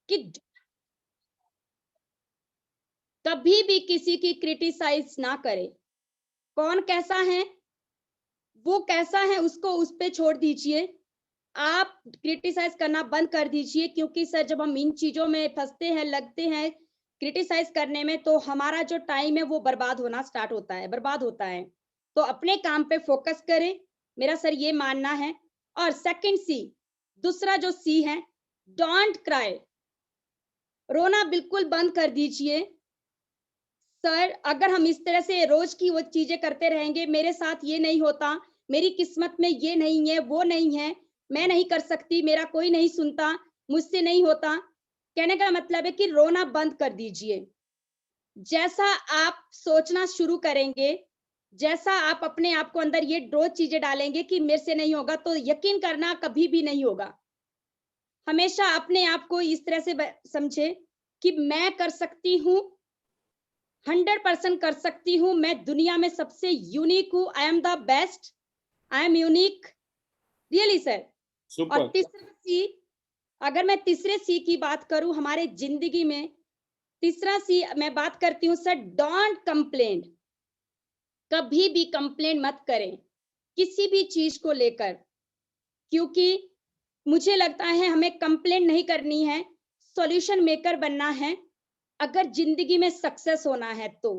कि कभी भी किसी की क्रिटिसाइज ना करें। कौन कैसा है, वो कैसा है उसको उस पे छोड़ दीजिए। आप क्रिटिसाइज करना बंद कर दीजिए, क्योंकि सर जब हम इन चीजों में फंसते हैं, लगते हैं क्रिटिसाइज करने में, तो हमारा जो टाइम है वो बर्बाद होना स्टार्ट होता है, बर्बाद होता है। तो अपने काम पे फोकस करें, मेरा सर ये मानना है। और सेकंड सी, दूसरा जो सी है, डोंट क्राई। रोना बिल्कुल बंद कर दीजिए। सर अगर हम इस तरह से रोज की वो चीजें करते रहेंगे, मेरे साथ ये नहीं होता, मेरी किस्मत में ये नहीं है, वो नहीं है, मैं नहीं कर सकती, मेरा कोई नहीं सुनता, मुझसे नहीं होता, कहने का मतलब है कि रोना बंद कर दीजिए। जैसा आप सोचना शुरू करेंगे, जैसा आप अपने आप को अंदर ये रोज चीजें डालेंगे कि मेरे से नहीं होगा, तो यकीन करना कभी भी नहीं होगा। हमेशा अपने आप को इस तरह से समझे कि मैं कर सकती हूँ, 100% कर सकती हूँ, मैं दुनिया में सबसे यूनिक हूँ, I am the best, I am unique, really sir. और सुपर। तीसरा सी, अगर मैं तीसरे सी की बात करूं हमारे जिंदगी में, तीसरा सी मैं बात करती हूँ सर, डोंट कंप्लेन। कभी भी कंप्लेन मत करें किसी भी चीज को लेकर, क्योंकि मुझे लगता है हमें कंप्लेन नहीं करनी है, सॉल्यूशन मेकर बनना है अगर जिंदगी में सक्सेस होना है तो।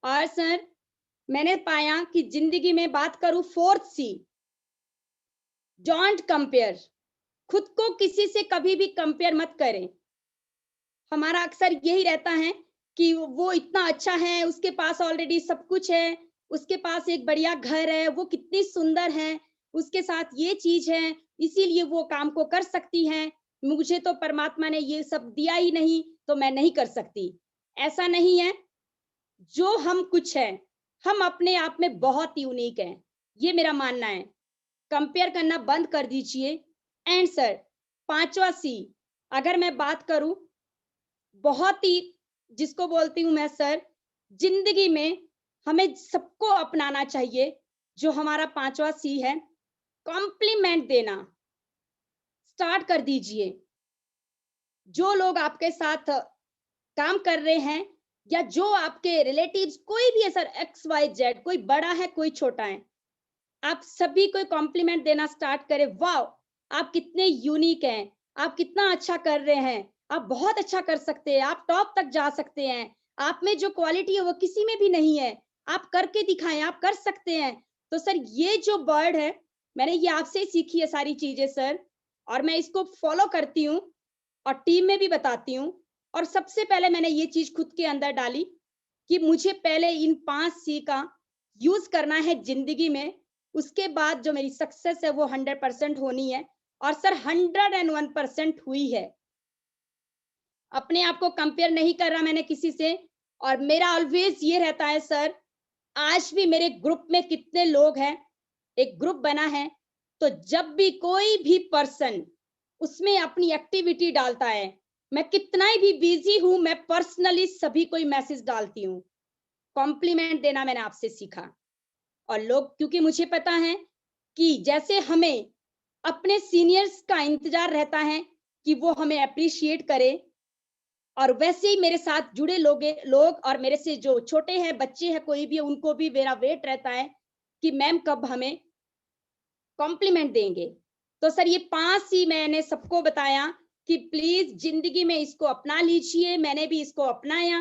और सर मैंने पाया कि जिंदगी में बात करूं, फोर्थ सी, डोंट कंपेयर। खुद को किसी से कभी भी कंपेयर मत करें। हमारा अक्सर यही रहता है कि वो इतना अच्छा है, उसके पास ऑलरेडी सब कुछ है, उसके पास एक बढ़िया घर है, वो कितनी सुंदर है, उसके साथ ये चीज है, इसीलिए वो काम को कर सकती है, मुझे तो परमात्मा ने ये सब दिया ही नहीं, तो मैं नहीं कर सकती। ऐसा नहीं है। जो हम कुछ है, हम अपने आप में बहुत यूनिक हैं, ये मेरा मानना है। कंपेयर करना बंद कर दीजिए। एंड सर पांचवा सी, अगर मैं बात करूं, बहुत ही जिसको बोलती हूं मैं सर, जिंदगी में हमें सबको अपनाना चाहिए। जो हमारा पांचवा सी है, कॉम्प्लीमेंट देना स्टार्ट कर दीजिए। जो लोग आपके साथ काम कर रहे हैं, या जो आपके रिलेटिव्स कोई भी है सर, एक्स वाई जेड, कोई बड़ा है कोई छोटा है, आप सभी को कॉम्प्लीमेंट देना स्टार्ट करें। वाओ, आप कितने यूनिक हैं, आप कितना अच्छा कर रहे हैं, आप बहुत अच्छा कर सकते हैं, आप टॉप तक जा सकते हैं, आप में जो क्वालिटी है वो किसी में भी नहीं है, आप करके दिखाएं, आप कर सकते हैं। तो सर ये जो वर्ड है, मैंने ये आपसे ही सीखी है सारी चीजें सर, और मैं इसको फॉलो करती हूँ और टीम में भी बताती हूँ। और सबसे पहले मैंने ये चीज खुद के अंदर डाली कि मुझे पहले इन 5 सी का यूज करना है जिंदगी में, उसके बाद जो मेरी सक्सेस है वो 100% होनी है। और सर 101% हुई है। अपने आप को कंपेयर नहीं कर रहा मैंने किसी से। और मेरा ऑलवेज ये रहता है सर, आज भी मेरे ग्रुप में कितने लोग हैं, एक ग्रुप बना है, तो जब भी कोई भी पर्सन उसमें अपनी एक्टिविटी डालता है, मैं कितना ही भी बिजी हूं, मैं पर्सनली सभी को मैसेज डालती हूँ। कॉम्प्लीमेंट देना मैंने आपसे सीखा। और लोग, क्योंकि मुझे पता है कि जैसे हमें अपने सीनियर्स का इंतजार रहता है कि वो हमें अप्रिशिएट करे, और वैसे ही मेरे साथ जुड़े लोग और मेरे से जो छोटे हैं, बच्चे हैं, कोई भी, उनको भी मेरा वेट रहता है कि मैम कब हमें कॉम्प्लीमेंट देंगे। तो सर ये 5 ही मैंने सबको बताया कि प्लीज जिंदगी में इसको अपना लीजिए। मैंने भी इसको अपनाया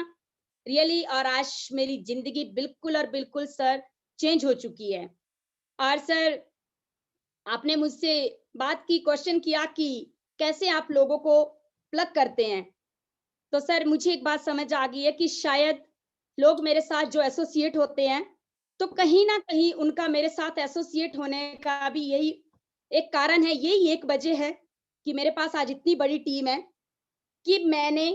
रियली, और आज मेरी जिंदगी बिल्कुल और बिल्कुल सर चेंज हो चुकी है। और सर आपने मुझसे बात की, क्वेश्चन किया कि कैसे आप लोगों को प्लग करते हैं। तो सर मुझे एक बात समझ आ गई है कि शायद लोग मेरे साथ जो एसोसिएट होते हैं, तो कहीं ना कहीं उनका मेरे साथ एसोसिएट होने का भी यही एक कारण है, यही एक वजह है कि मेरे पास आज इतनी बड़ी टीम है, कि मैंने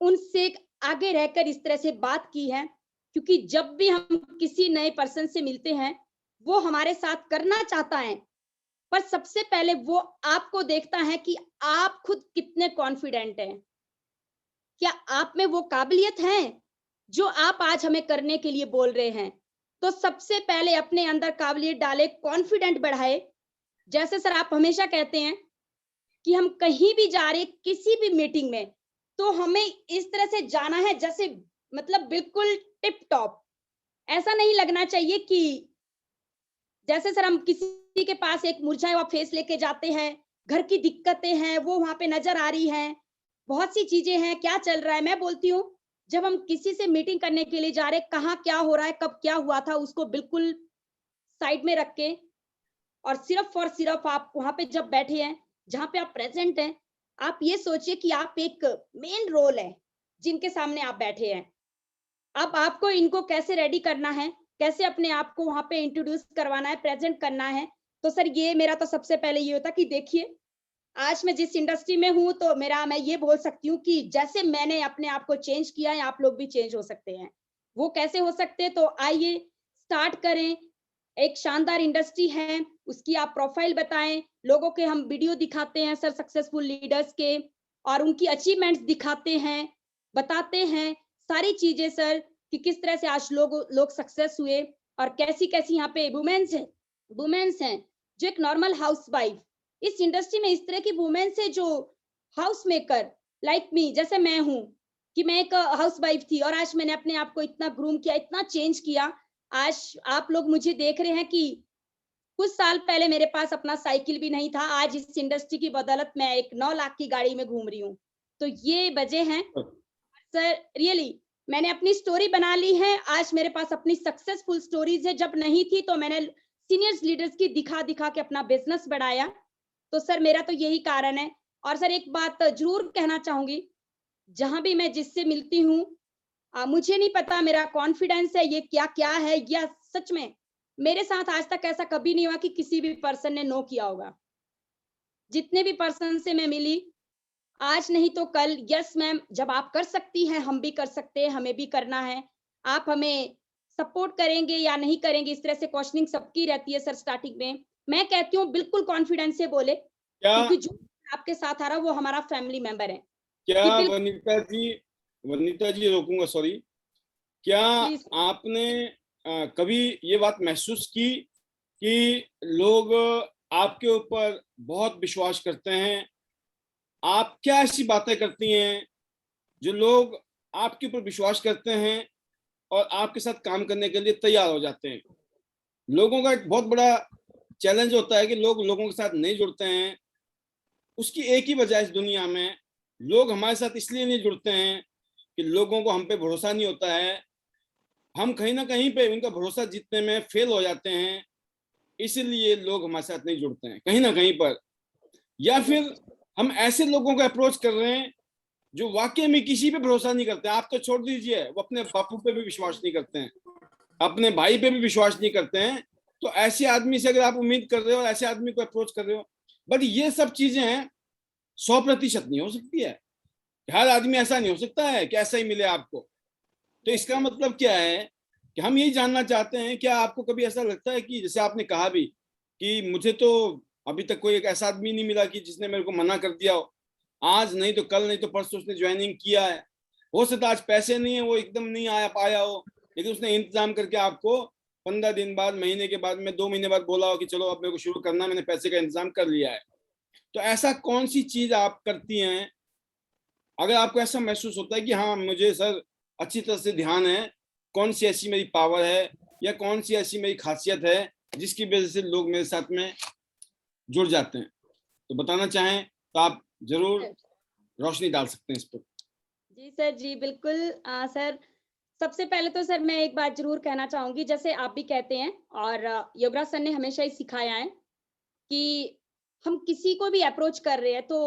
उनसे आगे रहकर इस तरह से बात की है। क्योंकि जब भी हम किसी नए पर्सन से मिलते हैं, वो हमारे साथ करना चाहता है, पर सबसे पहले वो आपको देखता है कि आप खुद कितने कॉन्फिडेंट हैं, क्या आप में वो काबिलियत है जो आप आज हमें करने के लिए बोल रहे हैं। तो सबसे पहले अपने अंदर काबिलियत डाले, कॉन्फिडेंट बढ़ाए। जैसे सर आप हमेशा कहते हैं कि हम कहीं भी जा रहे किसी भी मीटिंग में, तो हमें इस तरह से जाना है जैसे मतलब बिल्कुल टिप टॉप। ऐसा नहीं लगना चाहिए कि जैसे सर हम किसी के पास एक मुरझाया हुआ फेस लेके जाते हैं, घर की दिक्कतें हैं, वो वहाँ पे नज़र आ रही हैं, बहुत सी चीज़ें हैं, क्या चल रहा है? मैं बोलती हूँ, जब हम किसी से मीटिंग करने के लिए जा रहे हैं, कहाँ क्या हो रहा है, कब क्या हुआ था, उसको बिल्कुल साइड में रख के और सिर्फ़ और सिर्फ़ आप वहाँ पे जब बैठे हैं, जहाँ पे आप प्रेज़ेंट हैं, आप ये सोचिए कि आप एक मेन रोल है, जिनके सामने आप बैठे हैं। अब आपको इनको कैसे रेडी करना है, कैसे अपने आप को वहाँ पे इंट्रोड्यूस करवाना है, प्रेज़ेंट करना है। तो सर ये मेरा तो सबसे पहले ये होता कि देखिए, आज मैं जिस इंडस्ट्री में हूँ तो मेरा मैं ये बोल सकती हूँ कि जैसे मैंने अपने आप को चेंज किया है, आप लोग भी चेंज हो सकते हैं। वो कैसे हो सकते हैं? तो आइए स्टार्ट करें। एक शानदार इंडस्ट्री है, उसकी आप प्रोफाइल बताएँ, लोगों के हम वीडियो दिखाते हैं सर सक्सेसफुल लीडर्स के और उनकी अचीवमेंट्स दिखाते हैं, बताते हैं सारी चीज़ें सर कि किस तरह से आज लोग सक्सेस हुए और कैसी-कैसी यहाँ पे वुमेन्स हैं, जो एक नॉर्मल हाउसवाइफ इस इंडस्ट्री में इस तरह की वुमेन्स है जो हाउस मेकर लाइक मी जैसे मैं हूँ, कि मैं एक हाउसवाइफ थी और आज मैंने अपने आप को इतना ग्रूम किया, इतना चेंज किया। आज आप लोग मुझे देख रहे हैं कि कुछ साल पहले मेरे पास अपना साइकिल भी नहीं था। आज इस इंडस्ट्री की बदौलत मैं एक 9 लाख की गाड़ी में घूम रही हूँ। तो ये वजह हैं सर रियली मैंने अपनी स्टोरी बना ली है। आज मेरे पास अपनी सक्सेसफुल स्टोरीज़ है। जब नहीं थी तो मैंने सीनियर्स लीडर्स की दिखा-दिखा के अपना बिज़नेस बढ़ाया। तो सर मेरा तो यही कारण है और सर एक बात ज़रूर कहना चाहूँगी, जहाँ भी मैं जिससे मिलती हूँ मुझे नहीं पता मेरा कॉन्फिडेंस है ये क्या-क्या है या सच में मेरे साथ आज तक ऐसा कभी नहीं हुआ कि किसी भी पर्सन ने नो किया होगा। जितने भी पर्सन से मैं मिली, आज नहीं तो कल यस मैम जब आप कर सकती हैं, हम भी कर सकते हैं, हमें भी करना है। आप हमें सपोर्ट करेंगे या नहीं करेंगे, इस तरह से क्वेश्चनिंग सबकी रहती है सर स्टार्टिंग में। मैं कहती हूँ बिल्कुल कॉन्फिडेंस से बोले, क्या क्योंकि जो आपके साथ आ रहा है वो हमारा फैमिली मेंबर है। क्या कि बिल्कुल वनीता जी रोकूंगा, सॉरी। क्या जी, आपने कभी ये बात महसूस की कि लोग आपके ऊपर बहुत विश्वास करते हैं? आप क्या ऐसी बातें करती हैं जो लोग आपके ऊपर विश्वास करते हैं और आपके साथ काम करने के लिए तैयार हो जाते हैं? लोगों का एक बहुत बड़ा चैलेंज होता है कि लोग लोगों के साथ नहीं जुड़ते हैं। उसकी एक ही वजह है इस दुनिया में, लोग हमारे साथ इसलिए नहीं जुड़ते हैं कि लोगों को हम पे भरोसा नहीं होता है। हम कहीं ना कहीं पे उनका भरोसा जीतने में फेल हो जाते हैं, इसलिए लोग हमारे साथ नहीं जुड़ते हैं कहीं ना कहीं पर। या फिर हम ऐसे लोगों को अप्रोच कर रहे हैं जो वाकई में किसी पे भरोसा नहीं करते। आप तो छोड़ दीजिए, वो अपने बापू पे भी विश्वास नहीं करते हैं, अपने भाई पे भी विश्वास नहीं करते हैं। तो ऐसे आदमी से अगर आप उम्मीद कर रहे हो, ऐसे आदमी को अप्रोच कर रहे हो, बट ये सब चीजें हैं 100% नहीं हो सकती है। हर आदमी ऐसा नहीं हो सकता है कि ऐसा ही मिले आपको। तो इसका मतलब क्या है कि हम यही जानना चाहते हैं, क्या आपको कभी ऐसा लगता है कि जैसे आपने कहा भी कि मुझे तो अभी तक कोई एक ऐसा आदमी नहीं मिला कि जिसने मेरे को मना कर दिया हो, आज नहीं तो कल नहीं तो परसों उसने ज्वाइनिंग किया है। हो सकता आज पैसे नहीं है, वो एकदम नहीं आया पाया हो, लेकिन उसने इंतजाम करके आपको 15 दिन बाद, महीने के बाद में, 2 महीने बाद बोला हो कि चलो अब मेरे को शुरू करना, मैंने पैसे का इंतजाम कर लिया है। तो ऐसा कौन सी चीज आप करती हैं अगर आपको ऐसा महसूस होता है कि हाँ मुझे सर अच्छी तरह से ध्यान है, कौन सी ऐसी मेरी पावर है या कौन सी ऐसी मेरी खासियत है जिसकी वजह से लोग मेरे साथ में जुड़ जाते हैं, तो बताना चाहें तो आप जरूर रोशनी डाल सकते हैं इस पर। जी सर, जी बिल्कुल सर सबसे पहले तो सर मैं एक बात ज़रूर कहना चाहूँगी जैसे आप भी कहते हैं और योगराज सर ने हमेशा ही सिखाया है कि हम किसी को भी अप्रोच कर रहे हैं तो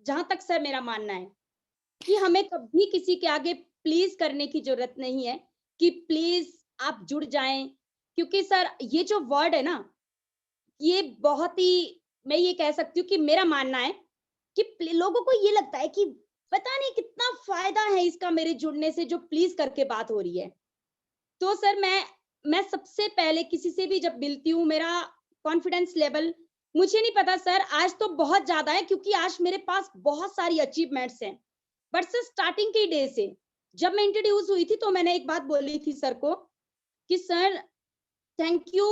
जहाँ तक सर मेरा मानना है कि हमें कभी किसी के आगे प्लीज़ करने की ज़रूरत नहीं है कि प्लीज़ आप जुड़ जाएँ। क्योंकि सर ये जो वर्ड है ना, ये बहुत ही मैं ये कह सकती हूँ कि मेरा मानना है कि लोगों को ये लगता है कि पता नहीं कितना फ़ायदा है इसका मेरे जुड़ने से जो प्लीज़ करके बात हो रही है। तो सर मैं सबसे पहले किसी से भी जब मिलती हूँ मेरा कॉन्फिडेंस लेवल मुझे नहीं पता सर आज तो बहुत ज़्यादा है क्योंकि आज मेरे पास बहुत सारी अचीवमेंट्स हैं। बट सर स्टार्टिंग के डे से जब मैं इंट्रोड्यूस हुई थी तो मैंने एक बात बोली थी सर को कि सर थैंक यू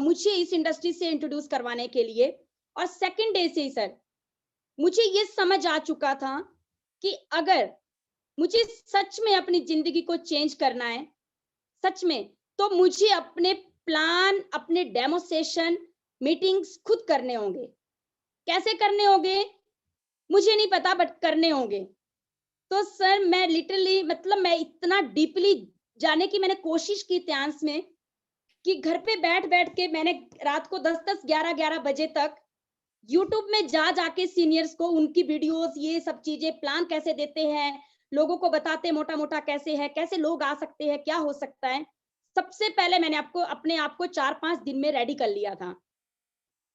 मुझे इस इंडस्ट्री से इंट्रोड्यूस करवाने के लिए और सेकंड डे से ही सर मुझे ये समझ आ चुका था कि अगर मुझे सच में अपनी जिंदगी को चेंज करना है, सच में, तो मुझे अपने प्लान, अपने डेमोसेशन, मीटिंग्स खुद करने होंगे। कैसे करने होंगे? मुझे नहीं पता, बट करने होंगे। तो सर मैं लिटरली, मतलब मैं इतना डीपली जाने की मैंने कोशिश की इतिहास में, कि घर पे बैठ-बैठ के मैंने रात को 10-10, 11-11 बजे तक यूट्यूब में जाके सीनियर्स को उनकी वीडियोस, ये सब चीजें, प्लान कैसे देते हैं, लोगों को बताते मोटा-मोटा कैसे है, कैसे लोग आ सकते हैं, क्या हो सकता है। सबसे पहले मैंने अपने आप को 4-5 दिन में रेडी कर लिया था।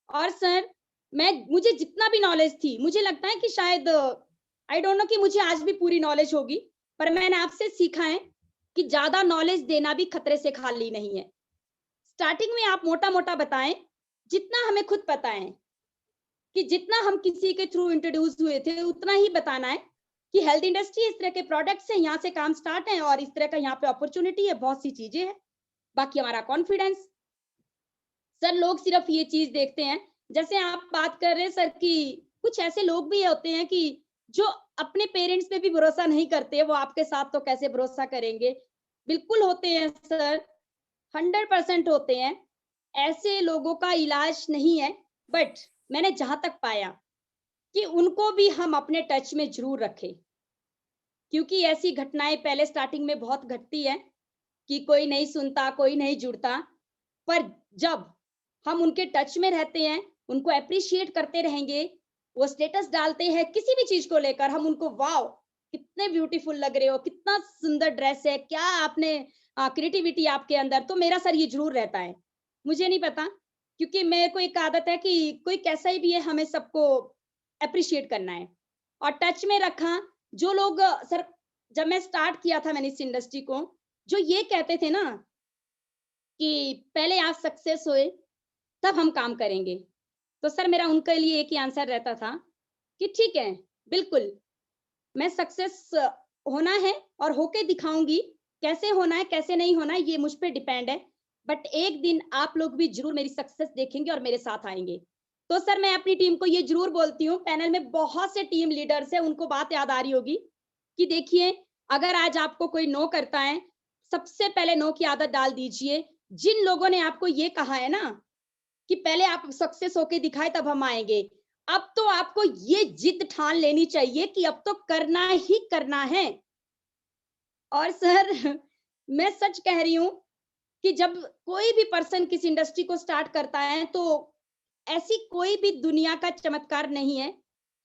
और सर मुझे जितना भी नॉलेज थी, मुझे लगता है कि शायद आई डोंट नो कि मुझे आज भी पूरी नॉलेज होगी, पर मैंने आपसे सीखा है कि ज़्यादा नॉलेज देना भी खतरे से खाली नहीं है। स्टार्टिंग में आप मोटा-मोटा बताएँ, जितना हमें खुद पता है, कि जितना हम किसी के थ्रू इंट्रोड्यूस हुए थे, उतना ही बताना है कि हेल्थ इंडस्ट्री इस तरह के प्रोडक्ट्स हैं, यहाँ से काम स्टार्ट है और इस तरह का यहाँ पे अपॉर्च्युनिटी है, बहुत सी चीज़ें हैं। बाकी हमारा कॉन्फिडेंस। सर लोग सिर्फ ये चीज़ देखते हैं, जैसे आप बात कर रहे हैं सर कि कुछ ऐसे लोग भी होते हैं कि जो अपने पेरेंट्स पे भी भरोसा नहीं करते, वो आपके साथ तो कैसे भरोसा करेंगे? बिल्कुल होते हैं सर, 100% होते हैं। ऐसे लोगों का इलाज नहीं है, बट मैंने जहाँ तक पाया कि उनको भी हम अपने टच में ज़रूर रखें, क्योंकि ऐसी घटनाएँ पहले स्टार्टिंग में बहुत घटती हैं कि कोई नहीं सुनता, कोई नहीं जुड़ता। पर जब हम उनके टच में रहते हैं, उनको एप्रिशिएट करते रहेंगे, वो स्टेटस डालते हैं किसी भी चीज़ को लेकर, हम उनको वाओ! कितने ब्यूटीफुल लग रहे हो, कितना सुंदर ड्रेस है, क्या आपने क्रिएटिविटी आपके अंदर, तो मेरा सर ये ज़रूर रहता है। मुझे नहीं पता, क्योंकि मेरे को एक आदत है कि कोई कैसा ही भी है, हमें सबको एप्रिशिएट करना है। और टच में रखा, जो लोग सर जब मैं स्टार्ट किया था मैंने इस इंडस्ट्री को, जो ये कहते थे ना कि पहले आप सक्सेस होए, तब हम काम करेंगे। तो सर मेरा उनके लिए एक ही आंसर रहता था कि ठीक है, बिल्कुल, मैं सक्सेस होना है और होके दिखाऊँगी। कैसे होना है, कैसे नहीं होना है, ये मुझ पे डिपेंड है। बट एक दिन आप लोग भी ज़रूर मेरी सक्सेस देखेंगे और मेरे साथ आएँगे। तो सर मैं अपनी टीम को ये ज़रूर बोलती हूँ, पैनल में बहुत से टीम लीडर्स हैं, उनको बात याद आ रही होगी कि देखिए, अगर आज आपको कोई नो करता है, सबसे पहले नो की आदत डाल दीजिए। जिन लोगों ने आपको ये कहा है ना कि पहले आप सक्सेस होके दिखाए तब हम आएँगे। अब तो आपको ये जिद ठान लेनी चाहिए कि अब तो करना ही करना है। और सर मैं सच कह रही हूँ कि जब कोई भी पर्सन किसी इंडस्ट्री को स्टार्ट करता है, तो ऐसी कोई भी दुनिया का चमत्कार नहीं है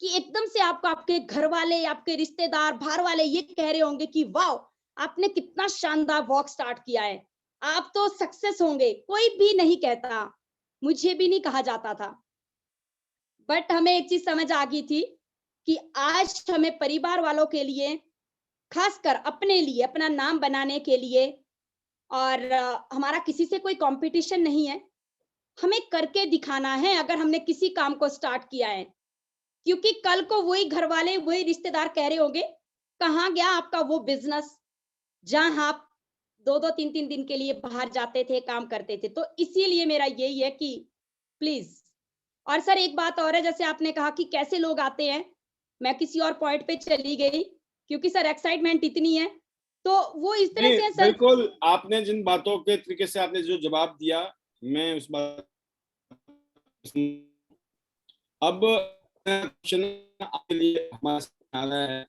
कि एकदम से आपको आपके घरवाले, आपके रिश्तेदार, बाहर वाले ये कह रहे होंगे कि वाओ! आपने कितना शानदार वॉक स्टार्ट किया है। आप तो सक्सेस होंगे, कोई भी नहीं कहता। मुझे भी नहीं कहा जाता था। बट हमें एक चीज़ समझ आ गई थी कि आज हमें परिवार वालों के लिए, खासकर अपने लिए, अपना नाम बनाने के लिए, और हमारा किसी से कोई कॉम्पिटिशन नहीं है। हमें करके दिखाना है अगर हमने किसी काम को स्टार्ट किया है। क्योंकि कल को वही घरवाले, वही रिश्तेदार कह रहे होंगे, कहाँ गया आपका वो बिज़नेस, जहाँ आप 2-2 3-3 दिन के लिए बाहर जाते थे, काम करते थे। तो इसीलिए मेरा यही है कि प्लीज़। और सर एक बात और है, जैसे आपने कहा कि कैसे लोग आते हैं, मैं किसी और पॉइंट पे चली गई, क्योंकि सर एक्साइटमेंट इतनी है, तो वो इस तरह नहीं, से है सर। बिल्कुल, आपने जिन बातों के तरीके से आपने जो जवाब दिया, मैं उस बात अब क्वेश्चन आपके लिए हमारे साथ आ रहा है,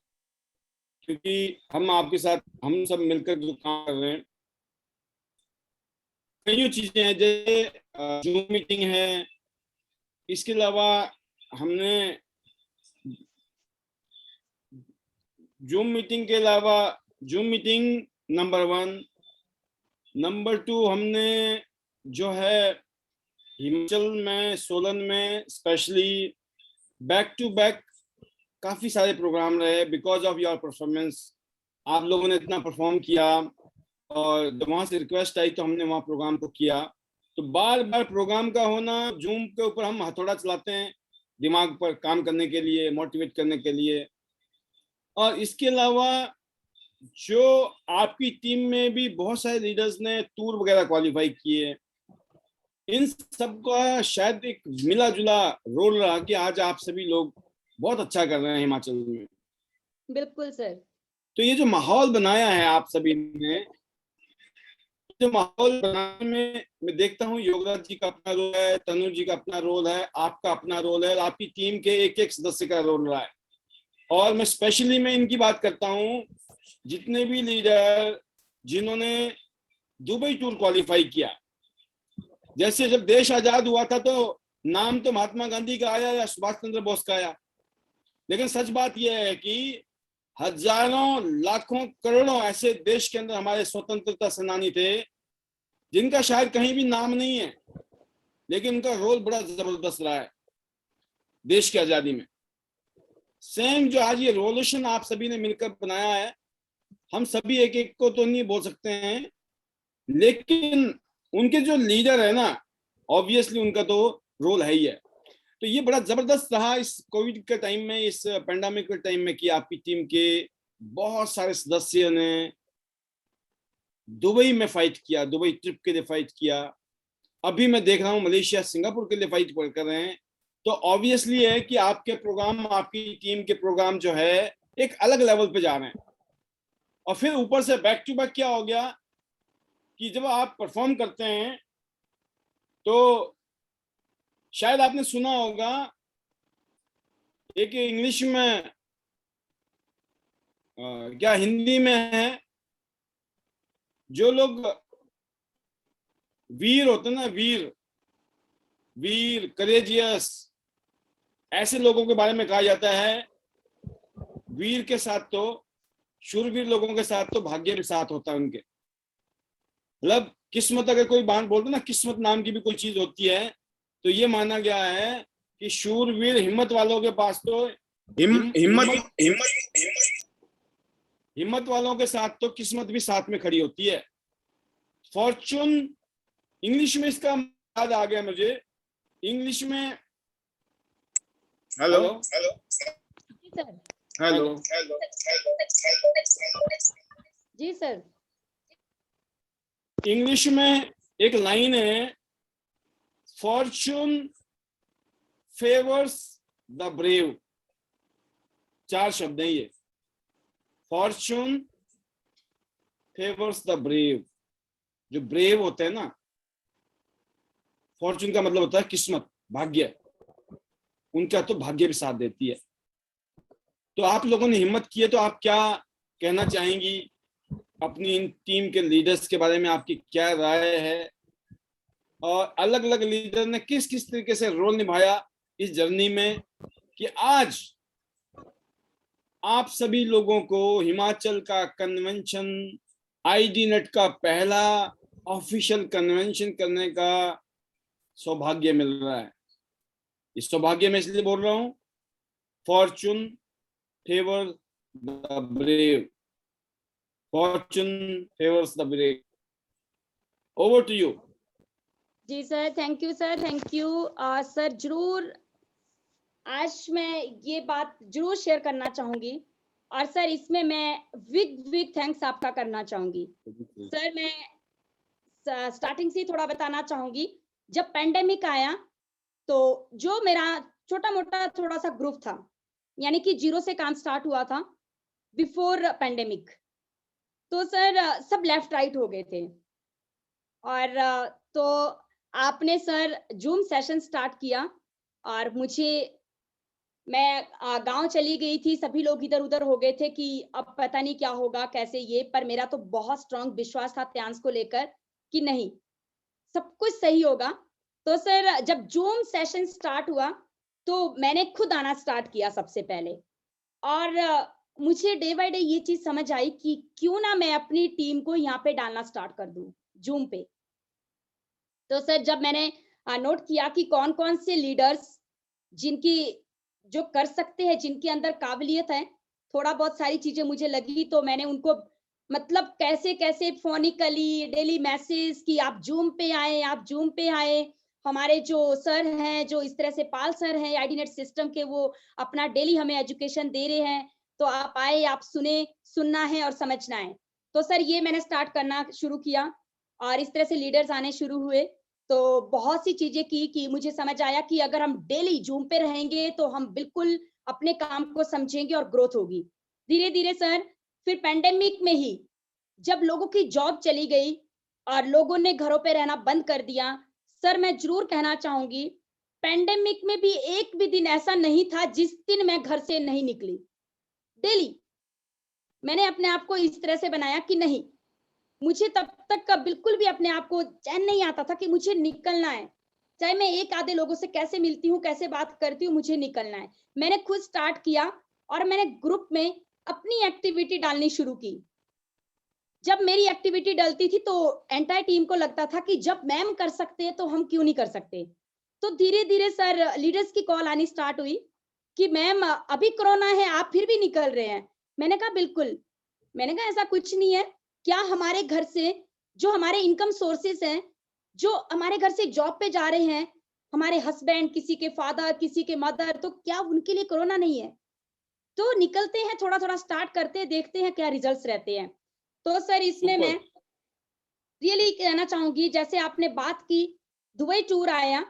क्योंकि हम आपके साथ, हम सब मिलकर जो काम कर रहे हैं, कई चीजें हैं, जैसे जूम मीटिंग है, इसके अलावा हमने जूम मीटिंग के अलावा जूम मीटिंग नंबर 1, नंबर 2 हमने जो है हिमाचल में, सोलन में स्पेशली बैक टू बैक काफी सारे प्रोग्राम रहे, बिकॉज ऑफ योर परफॉर्मेंस। आप लोगों ने इतना परफॉर्म किया और जब वहां से रिक्वेस्ट आई तो हमने वहां प्रोग्राम को किया। तो बार बार प्रोग्राम का होना, जूम के ऊपर हम हथौड़ा चलाते हैं दिमाग पर काम करने के लिए, मोटिवेट करने के लिए। और इसके अलावा जो आपकी टीम में भी बहुत सारे लीडर्स ने टूर वगैरह क्वालिफाई किए, इन सब का शायद एक मिला जुला रोल रहा कि आज आप सभी लोग बहुत अच्छा कर रहे हैं हिमाचल में। बिल्कुल सर। तो ये जो माहौल बनाया है आप सभी ने, जो माहौल बनाने में मैं देखता हूँ योगराज जी का अपना रोल है, तनु जी का अपना रोल है, आपका अपना रोल है, आपकी टीम के एक एक सदस्य का रोल रहा है। और मैं स्पेशली मैं इनकी बात करता हूँ, जितने भी लीडर जिन्होंने दुबई टूर क्वालिफाई किया। जैसे जब देश आजाद हुआ था तो नाम तो महात्मा गांधी का आया या सुभाष चंद्र बोस का आया, लेकिन सच बात यह है कि हजारों लाखों करोड़ों ऐसे देश के अंदर हमारे स्वतंत्रता सेनानी थे जिनका शायद कहीं भी नाम नहीं है, लेकिन उनका रोल बड़ा जबरदस्त रहा है देश की आजादी में। सेम जो आज ये रेवोल्यूशन आप सभी ने मिलकर बनाया है, हम सभी एक एक को तो नहीं बोल सकते हैं, लेकिन उनके जो लीडर है ना, ऑब्वियसली उनका तो रोल है ही है। तो ये बड़ा जबरदस्त रहा इस कोविड के टाइम में, इस पेंडेमिक के टाइम में, कि आपकी टीम के बहुत सारे सदस्यों ने दुबई में फाइट किया, दुबई ट्रिप के लिए फाइट किया। अभी मैं देख रहा हूँ मलेशिया सिंगापुर के लिए फाइट कर रहे हैं। तो ऑब्वियसली है कि आपके प्रोग्राम, आपकी टीम के प्रोग्राम जो है एक अलग लेवल पे जा रहे हैं। और फिर ऊपर से बैक टू बैक क्या हो गया कि जब आप परफॉर्म करते हैं तो शायद आपने सुना होगा एक इंग्लिश में क्या हिंदी में है, जो लोग वीर होते ना, वीर वीर करेजियस, ऐसे लोगों के बारे में कहा जाता है वीर के साथ तो, शूरवीर लोगों के साथ तो भाग्य भी साथ होता है उनके। मतलब किस्मत, अगर कोई बात बोलते ना, किस्मत नाम की भी कोई चीज होती है, तो ये माना गया है कि शूरवीर हिम्मत वालों के पास तो हिम्मत वालों के साथ तो किस्मत भी साथ में खड़ी होती है। फॉर्चून इंग्लिश में इसका याद आ गया मुझे, इंग्लिश में हेलो हेलो हेलो हेलो जी सर। इंग्लिश में एक लाइन है, फॉर्चून फेवर्स द ब्रेव। 4 शब्द है ये, फॉर्चून फेवर्स द ब्रेव। जो ब्रेव होते हैं ना, फॉर्चून का मतलब होता है किस्मत, भाग्य, उनका तो भाग्य भी साथ देती है। तो आप लोगों ने हिम्मत की है, तो आप क्या कहना चाहेंगी अपनी इन टीम के लीडर्स के बारे में, आपकी क्या राय है, और अलग अलग लीडर ने किस किस तरीके से रोल निभाया इस जर्नी में, कि आज आप सभी लोगों को हिमाचल का कन्वेंशन, आईडी नेट का पहला ऑफिशियल कन्वेंशन करने का सौभाग्य मिल रहा है। इस सौभाग्य में इसलिए बोल रहा हूं, fortune favour the brave, fortune favours the brave. Over to you. जी sir, thank you sir, thank you sir. जरूर आज मैं ये बात जरूर शेयर करना चाहूंगी, और सर इसमें मैं बिग थैंक्स आपका करना चाहूंगी। सर मैं स्टार्टिंग से थोड़ा बताना चाहूंगी, जब पेंडेमिक आया तो जो मेरा छोटा मोटा थोड़ा सा ग्रुप था, यानी कि 0 से काम स्टार्ट हुआ था बिफोर पेंडेमिक, तो सर सब लेफ्ट राइट हो गए थे। और तो आपने सर जूम सेशन स्टार्ट किया, और मैं गांव चली गई थी, सभी लोग इधर उधर हो गए थे कि अब पता नहीं क्या होगा कैसे ये, पर मेरा तो बहुत स्ट्रांग विश्वास था त्यांश को लेकर कि नहीं, सब कुछ सही होगा। तो सर जब जूम सेशन स्टार्ट हुआ तो मैंने खुद आना स्टार्ट किया सबसे पहले, और मुझे डे बाय डे ये चीज समझ आई कि क्यों ना मैं अपनी टीम को यहाँ पे डालना स्टार्ट कर दूं जूम पे। तो सर जब मैंने नोट किया कि कौन कौन से लीडर्स जिनकी जो कर सकते हैं, जिनके अंदर काबिलियत है, थोड़ा बहुत सारी चीजें मुझे लगी, तो मैंने उनको मतलब कैसे कैसे फोनिकली डेली मैसेज कि आप जूम पे आए, आप जूम पे आए। हमारे जो सर हैं, जो इस तरह से पाल सर हैं आईडी नेट सिस्टम के, वो अपना डेली हमें एजुकेशन दे रहे हैं, तो आप आए, आप सुने, सुनना है और समझना है। तो सर ये मैंने स्टार्ट करना शुरू किया, और इस तरह से लीडर्स आने शुरू हुए। तो बहुत सी चीजें की कि मुझे समझ आया कि अगर हम डेली जूम पे रहेंगे तो हम बिल्कुल अपने काम को समझेंगे और ग्रोथ होगी। धीरे धीरे सर फिर पेंडेमिक में ही जब लोगों की जॉब चली गई और लोगों ने घरों पे रहना बंद कर दिया, सर मैं जरूर कहना चाहूंगी पेंडेमिक में भी एक भी दिन ऐसा नहीं था जिस दिन मैं घर से नहीं निकली। डेली मैंने अपने आप को इस तरह से बनाया कि नहीं, मुझे तब तक का बिल्कुल भी अपने आप को चैन नहीं आता था कि मुझे निकलना है, चाहे मैं एक आधे लोगों से कैसे मिलती हूँ, कैसे बात करती हूँ, मुझे निकलना है। मैंने खुद स्टार्ट किया और मैंने ग्रुप में अपनी एक्टिविटी डालनी शुरू की। जब मेरी एक्टिविटी डलती थी तो एंटायर टीम को लगता था कि जब मैम कर सकते हैं तो हम क्यों नहीं कर सकते। तो धीरे धीरे सर लीडर्स की कॉल आनी स्टार्ट हुई कि मैम अभी कोरोना है, आप फिर भी निकल रहे हैं। मैंने कहा बिल्कुल, मैंने कहा ऐसा कुछ नहीं है, क्या हमारे घर से जो हमारे इनकम सोर्सेस हैं, जो हमारे घर से जॉब पे जा रहे हैं, हमारे हस्बैंड, किसी के फादर, किसी के मदर, तो क्या उनके लिए कोरोना नहीं है? तो निकलते हैं, थोड़ा थोड़ा स्टार्ट करते हैं, देखते हैं क्या रिजल्ट्स रहते हैं। तो सर इसमें मैं रियली कहना चाहूंगी, जैसे आपने बात की दुबई टूर आया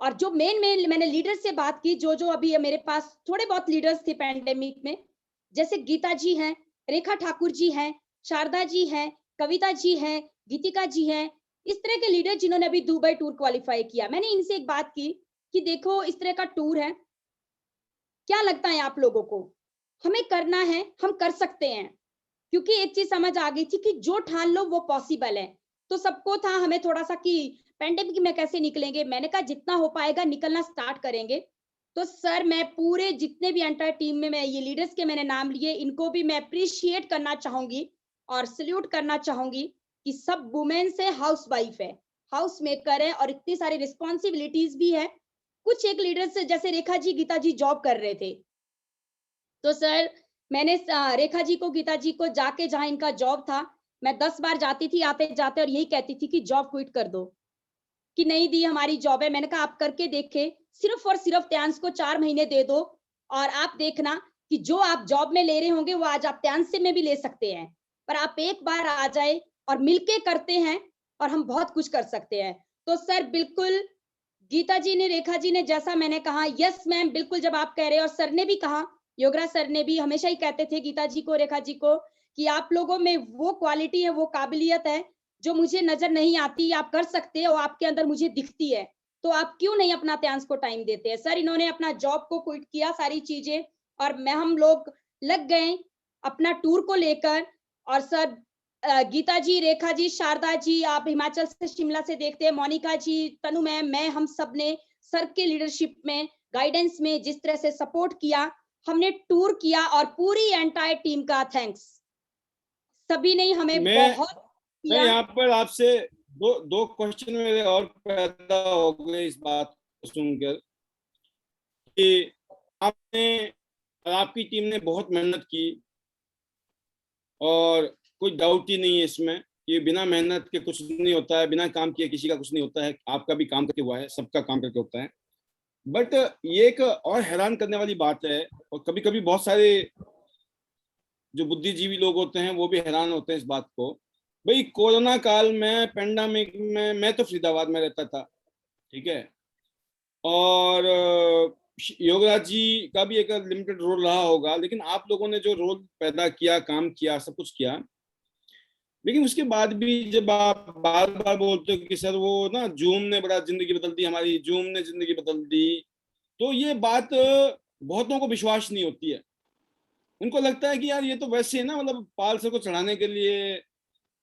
और जो मेन मैंने लीडर से बात की, जो जो अभी मेरे पास थोड़े बहुत लीडर्स थे पैंडेमिक में, जैसे गीता जी हैं, रेखा ठाकुर जी हैं, शारदा जी हैं, कविता जी हैं, गीतिका जी हैं, इस तरह के लीडर जिन्होंने अभी दुबई टूर क्वालिफाई किया। मैंने इनसे एक बात की कि देखो इस तरह का टूर है, क्या लगता है आप लोगों को, हमें करना है, हम कर सकते हैं। क्योंकि एक चीज समझ आ गई थी कि जो ठान लो वो पॉसिबल है। तो सबको था हमें थोड़ा सा कि पेंडेमिक में कैसे निकलेंगे। मैंने कहा जितना हो पाएगा निकलना स्टार्ट करेंगे। तो सर मैं पूरे जितने भी एंटायर टीम में मैं ये लीडर्स के मैंने नाम लिए, इनको भी मैं अप्रिशिएट करना चाहूंगी और सल्यूट करना चाहूंगी कि सब वुमेन से हाउस वाइफ है, हाउस मेकर है और इतनी सारी रिस्पॉन्सिबिलिटीज भी है। कुछ एक लीडर्स जैसे रेखा जी, गीता जी जॉब कर रहे थे, तो सर मैंने रेखा जी को, गीता जी को जाके जहां इनका जॉब था, मैं 10 बार जाती थी आते जाते और यही कहती थी कि जॉब क्विट कर दो, कि नहीं दी हमारी जॉब है। मैंने कहा आप करके देखे, सिर्फ और सिर्फ त्यांश को 4 महीने दे दो और आप देखना कि जो आप जॉब में ले रहे होंगे वो आज आप त्यांश से में भी ले सकते हैं, पर आप एक बार आ जाए और मिलके करते हैं और हम बहुत कुछ कर सकते हैं। तो सर बिल्कुल गीता जी ने, रेखा जी ने जैसा मैंने कहा, यस मैम बिल्कुल जब आप कह रहे हैं, और सर ने भी कहा, योगराज सर ने भी हमेशा ही कहते थे गीता जी को, रेखा जी को कि आप लोगों में वो क्वालिटी है, वो काबिलियत है जो मुझे नजर नहीं आती, आप कर सकते हो, आपके अंदर मुझे दिखती है, तो आप क्यों नहीं अपना त्यांश को टाइम देते हैं। सर इन्होंने अपना जॉब को क्विट किया, सारी चीजें, और मैं हम लोग लग गए अपना टूर को लेकर। और सर गीता जी, रेखा जी, शारदा जी, आप हिमाचल से शिमला से देखते हैं, मोनिका जी, तनु मैम, मैं, हम सब ने सर के लीडरशिप में, गाइडेंस में जिस तरह से सपोर्ट किया, हमने टूर किया और पूरी एंटायर टीम का थैंक्स, सभी ने हमें बहुत मैं किया। यहाँ पर आपसे दो क्वेश्चन मेरे और पैदा हो गए इस बात को सुनकर कि आपने और आपकी टीम ने बहुत मेहनत की और कोई डाउट ही नहीं है इसमें कि बिना मेहनत के कुछ नहीं होता है, बिना काम किए किसी का कुछ नहीं होता है। आपका भी काम करके हुआ है, सबका काम करके होता है। बट ये एक और हैरान करने वाली बात है, और कभी कभी बहुत सारे जो बुद्धिजीवी लोग होते हैं वो भी हैरान होते हैं इस बात को। भाई कोरोना काल में, पेंडेमिक में, मैं तो फरीदाबाद में रहता था, ठीक है, और योगराज जी का भी एक लिमिटेड रोल रहा होगा, लेकिन आप लोगों ने जो रोल पैदा किया, काम किया, सब कुछ किया, लेकिन उसके बाद भी जब आप बार बार बोलते हो कि सर वो ना जूम ने बड़ा जिंदगी बदल दी हमारी, जूम ने जिंदगी बदल दी, तो ये बात बहुतों को विश्वास नहीं होती है। उनको लगता है कि यार ये तो वैसे है ना, मतलब पाल सर को चढ़ाने के लिए